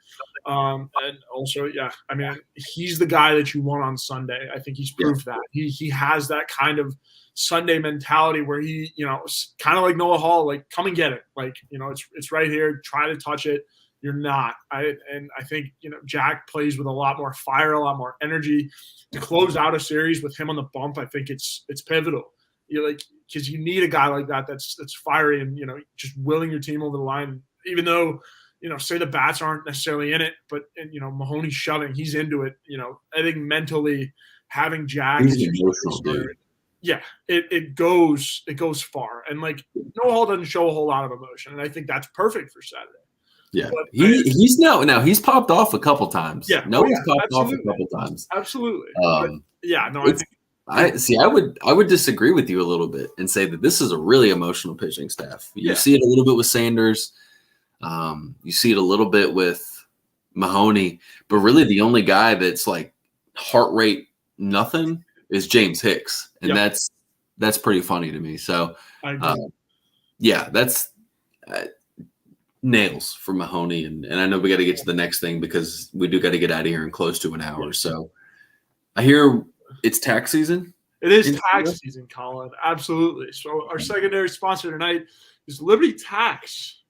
And also, yeah, I mean, he's the guy that you want on Sunday. I think he's proved that. He has that kind of Sunday mentality where he, kind of like Noah Hall, like, come and get it. Like, it's right here. Try to touch it. You're not. I think, Jack plays with a lot more fire, a lot more energy. To close out a series with him on the bump, I think it's pivotal. Because you need a guy like that that's fiery and, just willing your team over the line. Even though, say the bats aren't necessarily in it, but Mahoney's shoving, he's into it. I think mentally having Jack, it goes far. And like Noah Hall doesn't show a whole lot of emotion, and I think that's perfect for Saturday. Yeah, but he's he's popped off a couple times. Yeah, he's popped off a couple times. Absolutely. I would disagree with you a little bit and say that this is a really emotional pitching staff. You see it a little bit with Sanders. You see it a little bit with Mahoney, but really the only guy that's like heart rate nothing is James Hicks, and that's pretty funny to me. So, that's. Nails for Mahoney, and I know we got to get to the next thing because we do got to get out of here in close to an hour. So I hear it's tax season. It is tax season, Collyn. Absolutely. So our secondary sponsor tonight is Liberty Tax.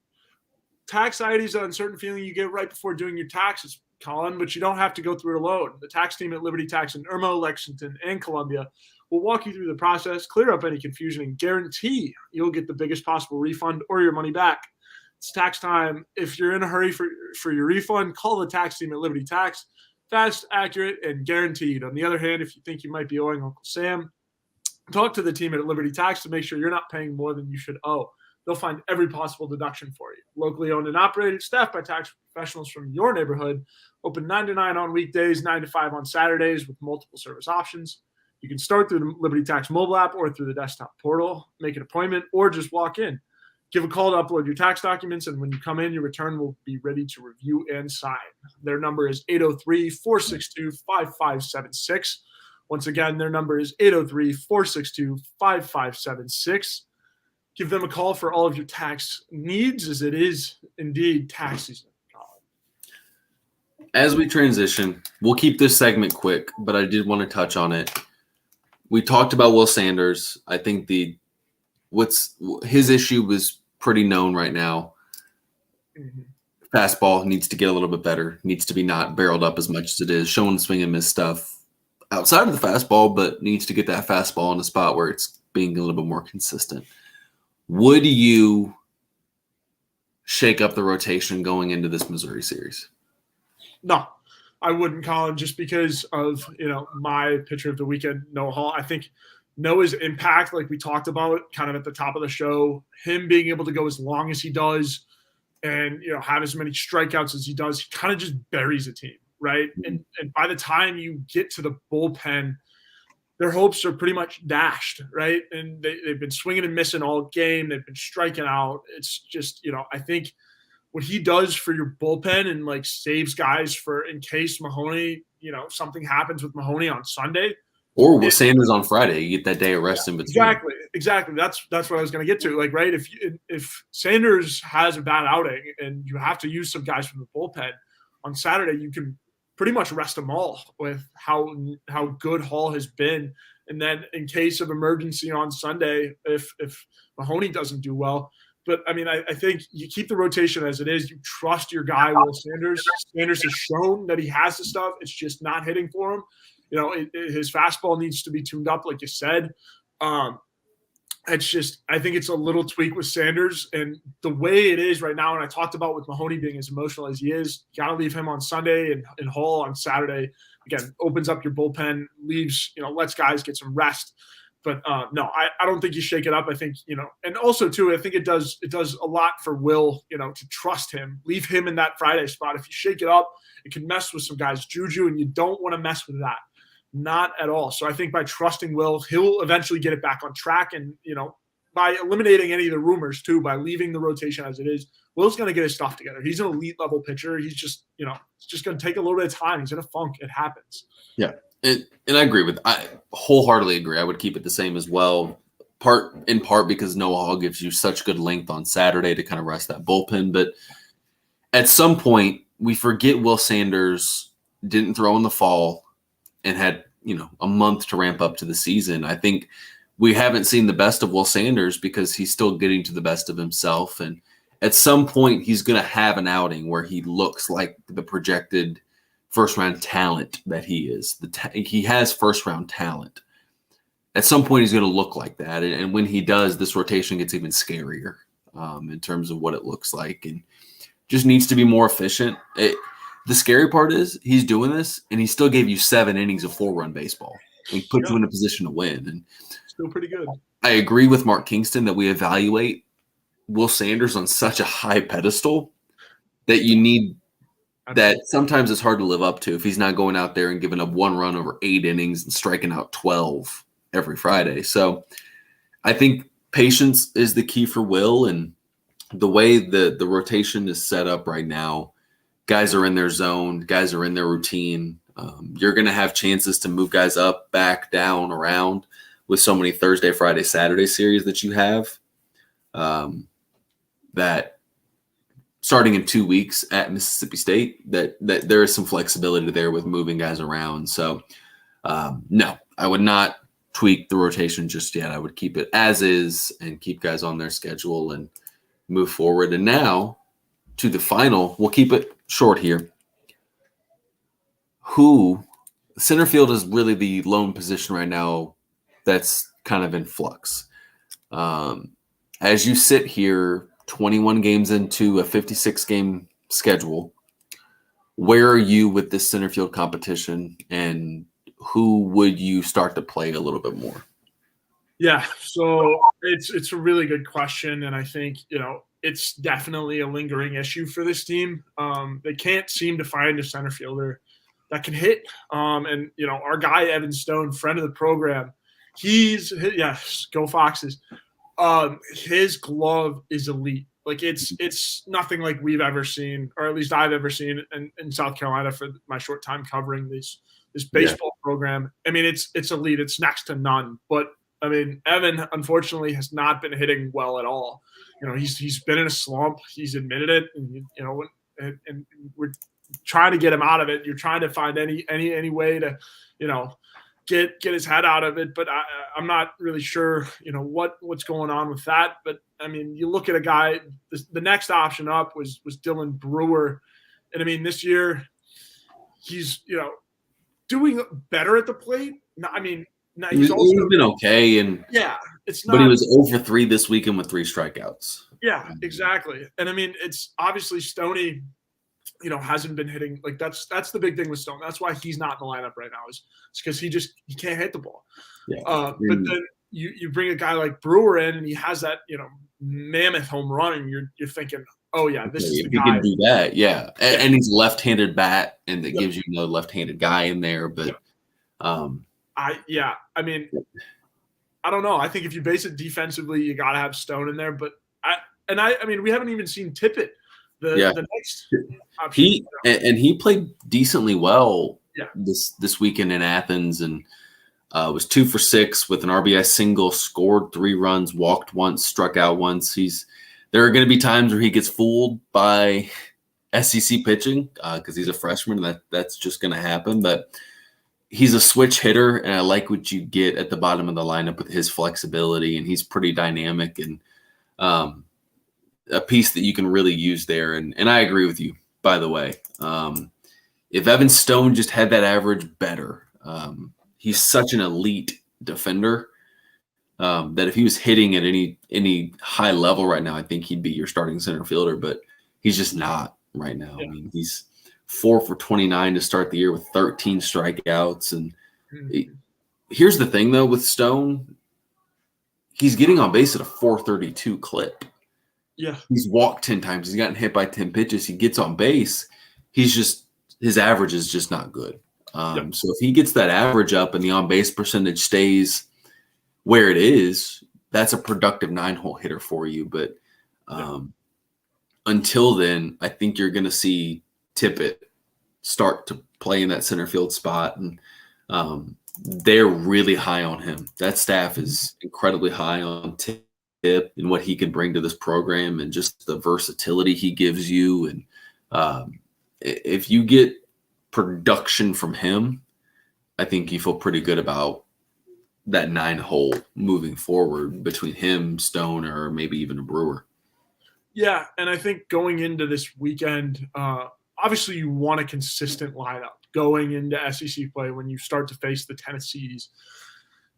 Tax ID is an uncertain feeling you get right before doing your taxes, Collyn, but you don't have to go through it alone. The tax team at Liberty Tax in Irmo, Lexington, and Columbia will walk you through the process, clear up any confusion, and guarantee you'll get the biggest possible refund or your money back. It's tax time. If you're in a hurry for your refund, call the tax team at Liberty Tax. Fast, accurate, and guaranteed. On the other hand, if you think you might be owing Uncle Sam, talk to the team at Liberty Tax to make sure you're not paying more than you should owe. They'll find every possible deduction for you. Locally owned and operated, staffed by tax professionals from your neighborhood. Open 9 to 9 on weekdays, 9 to 5 on Saturdays with multiple service options. You can start through the Liberty Tax mobile app or through the desktop portal, make an appointment, or just walk in. Give a call to upload your tax documents, and when you come in, your return will be ready to review and sign. Their number is 803-462-5576. Once again, their number is 803-462-5576. Give them a call for all of your tax needs, as it is indeed tax season. As we transition, we'll keep this segment quick, but I did want to touch on it. We talked about Will Sanders. I think his issue was pretty known right now. Mm-hmm. Fastball needs to get a little bit better, needs to be not barreled up as much as it is, showing swing and miss stuff outside of the fastball, but needs to get that fastball in a spot where it's being a little bit more consistent. Would you shake up the rotation going into this Missouri series? No, I wouldn't, Collyn, just because of, my pitcher of the weekend, Noah Hall. I think Noah's impact, like we talked about kind of at the top of the show, him being able to go as long as he does and, have as many strikeouts as he does, he kind of just buries a team, right? And by the time you get to the bullpen, their hopes are pretty much dashed, right? And they've been swinging and missing all game. They've been striking out. It's just, I think what he does for your bullpen and like saves guys for in case Mahoney, something happens with Mahoney on Sunday. Or with Sanders on Friday, you get that day of rest in between. Exactly. That's what I was going to get to. Like, right, if Sanders has a bad outing and you have to use some guys from the bullpen on Saturday, you can pretty much rest them all with how good Hall has been. And then in case of emergency on Sunday, if Mahoney doesn't do well. But, I mean, I think you keep the rotation as it is. You trust your guy, Will Sanders. Sanders has shown that he has the stuff. It's just not hitting for him. His fastball needs to be tuned up, like you said. It's just, I think it's a little tweak with Sanders. And the way it is right now, and I talked about with Mahoney being as emotional as he is, you got to leave him on Sunday and Hall on Saturday. Again, opens up your bullpen, leaves, lets guys get some rest. But no, I don't think you shake it up. I think, and also too, I think it does a lot for Will, to trust him, leave him in that Friday spot. If you shake it up, it can mess with some guys' juju, and you don't want to mess with that. Not at all. So I think by trusting Will, he'll eventually get it back on track. And, by eliminating any of the rumors too, by leaving the rotation as it is, Will's going to get his stuff together. He's an elite level pitcher. He's just, it's just going to take a little bit of time. He's in a funk. It happens. Yeah. And I agree I wholeheartedly agree. I would keep it the same as well. In part because Noah Hall gives you such good length on Saturday to kind of rest that bullpen. But at some point, we forget Will Sanders didn't throw in the fall and had, a month to ramp up to the season. I think we haven't seen the best of Will Sanders because he's still getting to the best of himself. And at some point, he's going to have an outing where he looks like the projected first-round talent that he is. He has first-round talent. At some point, he's going to look like that. And when he does, this rotation gets even scarier in terms of what it looks like and just needs to be more efficient. The scary part is he's doing this, and he still gave you 7 innings of 4-run baseball. He put you in a position to win. And still pretty good. I agree with Mark Kingston that we evaluate Will Sanders on such a high pedestal that you need that sometimes it's hard to live up to if he's not going out there and giving up 1 run over 8 innings and striking out 12 every Friday. So I think patience is the key for Will, and the way the rotation is set up right now, guys are in their zone, guys are in their routine. You're going to have chances to move guys up, back, down, around with so many Thursday, Friday, Saturday series that you have that starting in 2 weeks at Mississippi State, that there is some flexibility there with moving guys around. So, no, I would not tweak the rotation just yet. I would keep it as is and keep guys on their schedule and move forward. And now to the final, we'll keep it short here. Center field is really the lone position right now that's kind of in flux. As you sit here, 21 games into a 56-game schedule, where are you with this center field competition, and who would you start to play a little bit more? Yeah, so it's a really good question, and I think, it's definitely a lingering issue for this team. They can't seem to find a center fielder that can hit. And, our guy, Evan Stone, friend of the program, go Foxes. His glove is elite. Like it's nothing like we've ever seen, or at least I've ever seen in South Carolina for my short time covering this baseball program. I mean, it's elite. It's next to none. But I mean, Evan unfortunately has not been hitting well at all. He's been in a slump. He's admitted it, and we're trying to get him out of it. You're trying to find any way to, get his head out of it. But I'm not really sure, what's going on with that. But I mean, you look at a guy. The next option up was Dylan Brewer, and I mean, this year he's doing better at the plate. He's been okay, and it's not. But he was 0-for-3 this weekend with 3 strikeouts. Yeah, exactly. And I mean, it's obviously Stoney, hasn't been hitting. Like that's the big thing with Stone. That's why he's not in the lineup right now. It's because he can't hit the ball. Yeah. But then you bring a guy like Brewer in, and he has that mammoth home run, and you're thinking, oh yeah, this is the guy. He can do that, yeah. And he's left-handed bat, and that gives you no left-handed guy in there. But I mean, I don't know. I think if you base it defensively, you got to have Stone in there. But I mean, we haven't even seen Tippett. The next option. He played decently well this weekend in Athens, and was 2 for 6 with an RBI single, scored 3 runs, walked once, struck out once. There are going to be times where he gets fooled by SEC pitching because he's a freshman, and that's just going to happen. But he's a switch hitter, and I like what you get at the bottom of the lineup with his flexibility, and he's pretty dynamic and a piece that you can really use there. And I agree with you, by the way. If Evan Stone just had that average better, he's such an elite defender that if he was hitting at any high level right now, I think he'd be your starting center fielder, but he's just not right now. I mean, he's 4 for 29 to start the year with 13 strikeouts. And here's the thing, though, with Stone, he's getting on base at a 432 clip. Yeah. He's walked 10 times. He's gotten hit by 10 pitches. He gets on base. His average is just not good. So if he gets that average up and the on-base percentage stays where it is, that's a productive 9-hole hitter for you. But until then, I think you're going to see Tippett start to play in that center field spot. And they're really high on him. That staff is incredibly high on Tip and what he can bring to this program and just the versatility he gives you. And if you get production from him, I think you feel pretty good about that 9-hole moving forward between him, Stone, or maybe even a Brewer. Yeah, and I think going into this weekend, obviously you want a consistent lineup going into SEC play when you start to face the Tennessees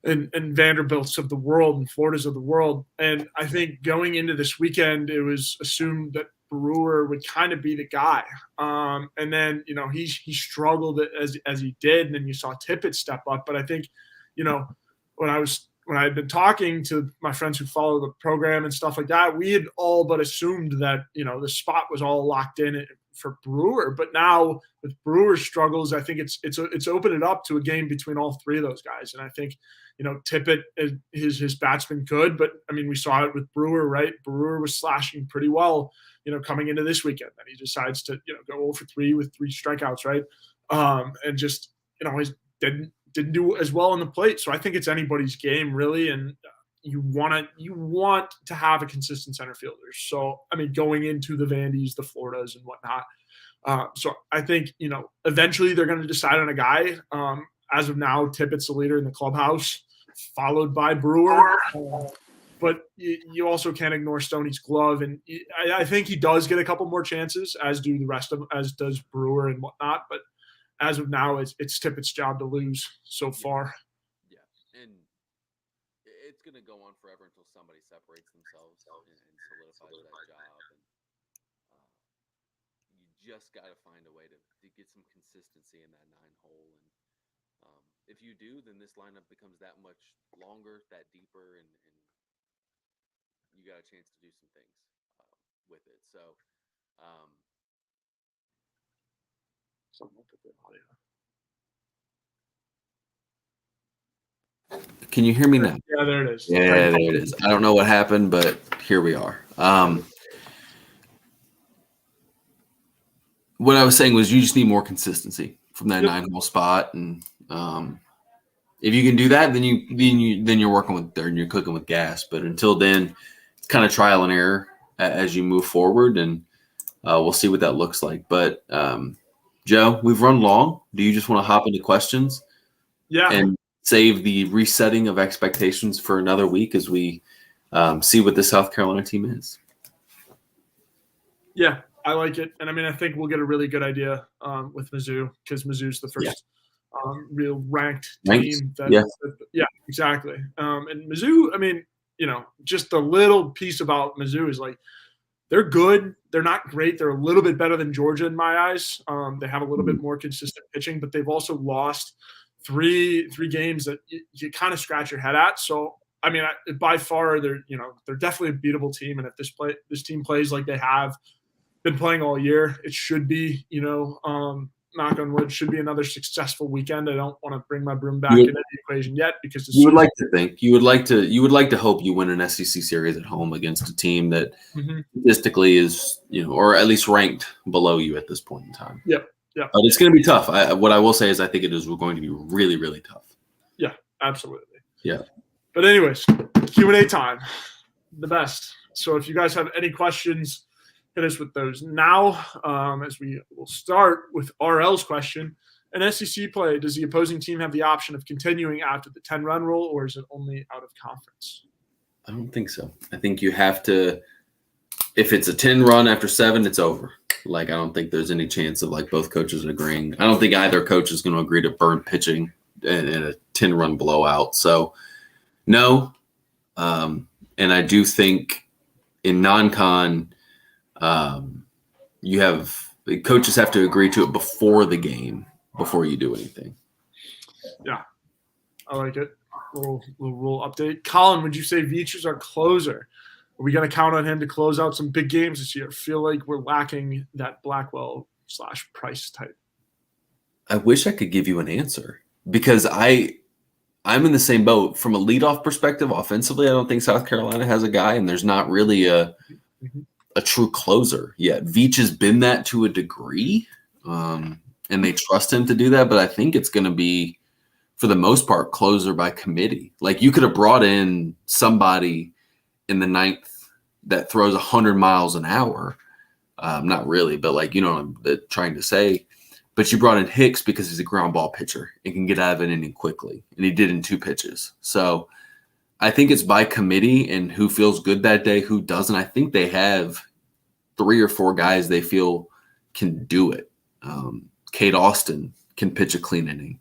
and Vanderbilts of the world and Floridas of the world. And I think going into this weekend, it was assumed that Brewer would kind of be the guy. And then, he struggled as he did, and then you saw Tippett step up. But I think, when I had been talking to my friends who follow the program and stuff like that, we had all but assumed that, the spot was all locked in for Brewer. But now with Brewer's struggles, I think it's opened it up to a game between all three of those guys. And I think, Tippett, his bat's been good, but I mean, we saw it with Brewer, right? Brewer was slashing pretty well, coming into this weekend. Then he decides to, go 0 for 3 with 3 strikeouts, right? And just, he didn't do as well on the plate. So I think it's anybody's game, really. And you want to have a consistent center fielder. So, I mean, going into the Vandies, the Floridas and whatnot. So I think, eventually they're going to decide on a guy. As of now, Tippett's the leader in the clubhouse, followed by Brewer. But you also can't ignore Stoney's glove. And I think he does get a couple more chances, as does Brewer and whatnot. But as of now, it's Tippett's job to lose so far. Yeah, and it's going to go on forever until somebody separates themselves and solidifies that job. And you just got to find a way to get some consistency in that 9-hole. And if you do, then this lineup becomes that much longer, that deeper, and you got a chance to do some things with it. So. Can you hear me now? Yeah, there it is. Yeah, there it is. I don't know what happened, but here we are. What I was saying was you just need more consistency from that 9-hole spot, and if you can do that, then you're working with, or you're cooking with gas. But until then, it's kind of trial and error as you move forward, and we'll see what that looks like. But Joe, we've run long. Do you just want to hop into questions? Yeah. And save the resetting of expectations for another week as we see what the South Carolina team is? Yeah, I like it. And I mean, I think we'll get a really good idea with Mizzou, because Mizzou's the first real ranked team. Yeah, exactly. And Mizzou, I mean, just the little piece about Mizzou is like, they're good. They're not great. They're a little bit better than Georgia in my eyes. They have a little bit more consistent pitching, but they've also lost three games that you kind of scratch your head at. So, I mean, by far, they're definitely a beatable team. And if this team plays like they have been playing all year, it should be, knock on wood, should be another successful weekend. I don't want to bring my broom back into the equation yet, because you would like to hope you win an SEC series at home against a team that statistically is, or at least ranked below you at this point in time. Yep. Yeah. But it's going to be tough. What I will say is I think it is going to be really, really tough. Yeah, absolutely. Yeah. But anyways, Q&A time, the best. So if you guys have any questions, hit us with those now, as we will start with RL's question. In SEC play, does the opposing team have the option of continuing after the 10-run rule, or is it only out of conference? I don't think so. I think you have to – if it's a 10-run after 7, it's over. Like, I don't think there's any chance of, like, both coaches agreeing. I don't think either coach is going to agree to burn pitching in a 10-run blowout. So, no. And I do think in non-con – coaches have to agree to it before the game, before you do anything. Yeah, I like it. Little rule update. Collyn, would you say Veach is our closer? Are we going to count on him to close out some big games this year? I feel like we're lacking that Blackwell/Price type. I wish I could give you an answer, because I I'm in the same boat. From a leadoff perspective, offensively, I don't think South Carolina has a guy, and there's not really a true closer yet. Veach has been that to a degree, and they trust him to do that, but I think it's going to be, for the most part, closer by committee. Like, you could have brought in somebody in the ninth that throws 100 miles an hour. Not really, but like, you know what I'm trying to say. But you brought in Hicks because he's a ground ball pitcher and can get out of an inning quickly. And he did in 2 pitches. So I think it's by committee and who feels good that day, who doesn't. I think they have 3 or 4 guys they feel can do it. Kate Austin can pitch a clean inning.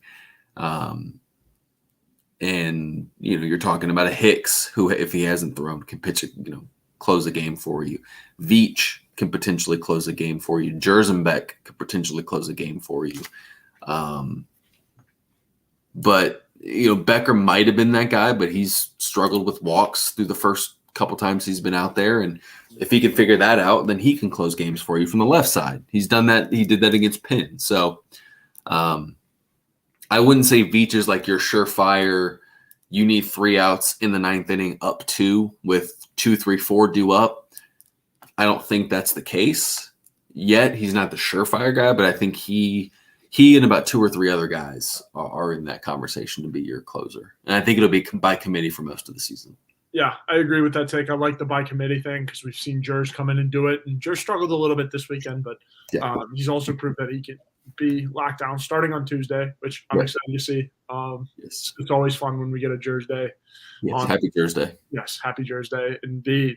And, you know, you're talking about a Hicks who, if he hasn't thrown, can pitch, close a game for you. Veach can potentially close a game for you. Jerzenbeck could potentially close a game for you. But, Becker might have been that guy, but he's struggled with walks through the first couple times he's been out there. And if he can figure that out, then he can close games for you from the left side. He's done that. He did that against Penn. So I wouldn't say Veach is like your surefire, you need 3 outs in the 9th inning up 2 with 2, 3, 4 due up. I don't think that's the case yet. He's not the surefire guy, but I think he and about 2 or 3 other guys are in that conversation to be your closer. And I think it'll be by committee for most of the season. Yeah, I agree with that take. I like the by committee thing because we've seen Jers come in and do it. And Jers struggled a little bit this weekend, but he's also proved that he can be locked down starting on Tuesday, which I'm excited to see. Yes. It's always fun when we get a Jers Day. Yes, happy Jers Day. Yes, happy Jers Day indeed.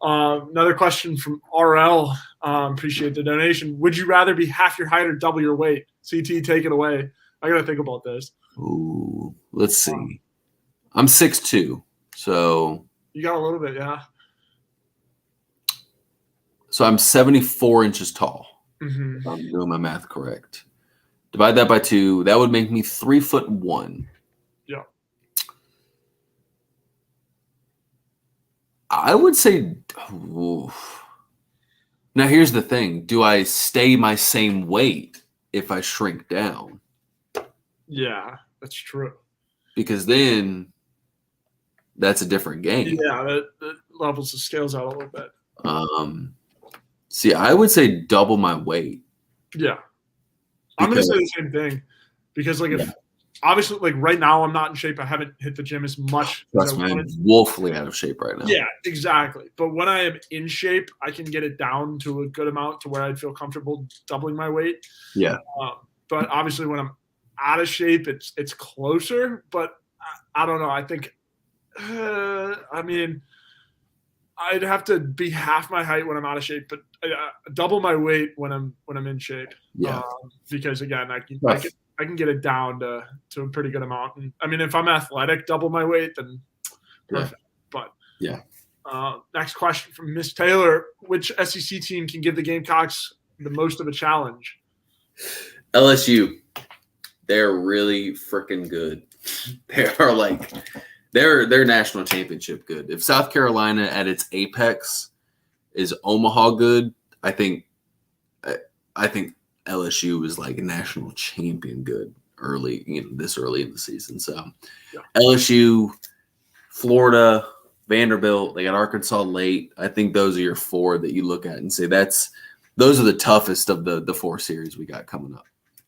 Another question from RL. Appreciate the donation. Would you rather be half your height or double your weight? CT, take it away. I got to think about this. Ooh, let's see. I'm 6'2", so. You got a little bit, yeah. So I'm 74 inches tall. Mm-hmm. If I'm doing my math correct. Divide that by 2. That would make me 3'1". Yeah. I would say, oof. Now here's the thing. Do I stay my same weight if I shrink down? Yeah, that's true. Because then that's a different game. Yeah, that levels the scales out a little bit. See, I would say double my weight. Yeah. I'm going to say the same thing because, if obviously, right now I'm not in shape. I haven't hit the gym as much. That's why I'm woefully out of shape right now. Yeah, exactly. But when I am in shape, I can get it down to a good amount to where I'd feel comfortable doubling my weight. Yeah. But obviously, when I'm out of shape, it's closer. But I don't know. I think, I'd have to be half my height when I'm out of shape, but double my weight when I'm in shape. Yeah. Because again, I can get it down to a pretty good amount. And if I'm athletic, double my weight, then perfect. But next question from Miss Taylor: which SEC team can give the Gamecocks the most of a challenge? LSU. They're really freaking good. They are they're national championship good. If South Carolina at its apex is Omaha good, I think LSU is like a national champion good early, this early in the season. So LSU, Florida, Vanderbilt, they got Arkansas late. I think those are your 4 that you look at and say those are the toughest of the 4 series we got coming up.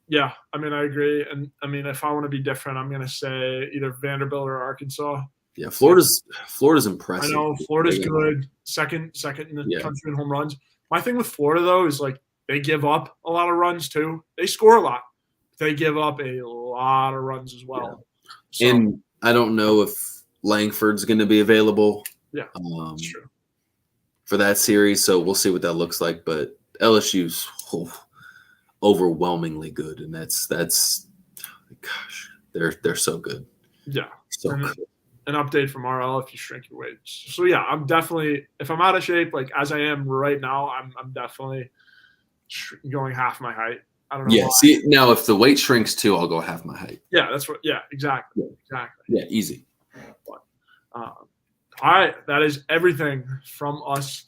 Yeah, I agree. And if I want to be different, I'm going to say either Vanderbilt or Arkansas. Yeah, Florida's impressive. I know Florida's good, second in the country in home runs. My thing with Florida though is they give up a lot of runs too. They score a lot. They give up a lot of runs as well. Yeah. So, and I don't know if Langford's going to be available. Yeah, that's true. For that series, so we'll see what that looks like. But LSU's overwhelmingly good, and that's gosh, they're so good. Yeah, so good. An update from RL if you shrink your weight. So yeah, I'm definitely, if I'm out of shape as I am right now, I'm definitely going half my height. I don't know. Yeah. Why. See, now if the weight shrinks too, I'll go half my height. Yeah, that's what. Yeah, exactly. Yeah, easy. But, all right, that is everything from us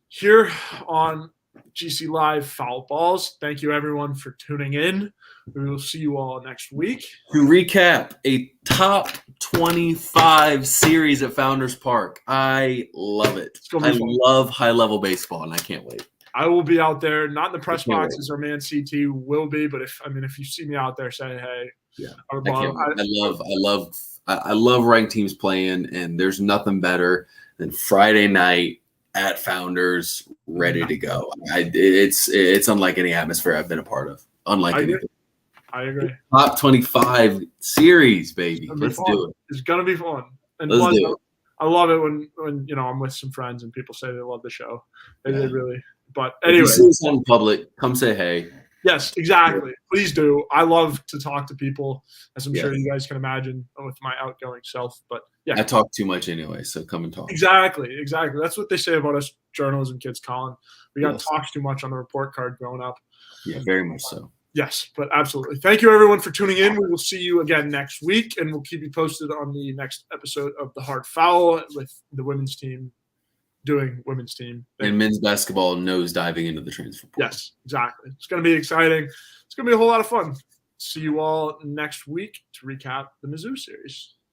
here on GC Live Fowl Balls. Thank you everyone for tuning in. We will see you all next week. To recap, a top 25 series at Founders Park. I love it. I love high-level baseball, and I can't wait. I will be out there, not in the press boxes. Our man CT will be, but if you see me out there, say hey. Yeah, I love ranked teams playing, and there's nothing better than Friday night at Founders, ready to go. It's unlike any atmosphere I've been a part of. Unlike anything. I agree. Top 25 series, baby. Let's do it. It's gonna be fun. And Let's do it. I love it when I'm with some friends and people say they love the show. They really. But anyway, if you see us in public, come say hey. Yes, exactly. Please do. I love to talk to people, as I'm sure you guys can imagine with my outgoing self. But yeah, I talk too much anyway, so come and talk. Exactly. That's what they say about us journalism kids, Collyn. We got talked too much on the report card growing up. Yeah, very much so. Yes, but absolutely. Thank you, everyone, for tuning in. We will see you again next week, and we'll keep you posted on the next episode of The Hard Foul with the women's team doing women's team. And men's basketball nose diving into the transfer portal. Yes, exactly. It's going to be exciting. It's going to be a whole lot of fun. See you all next week to recap the Mizzou series.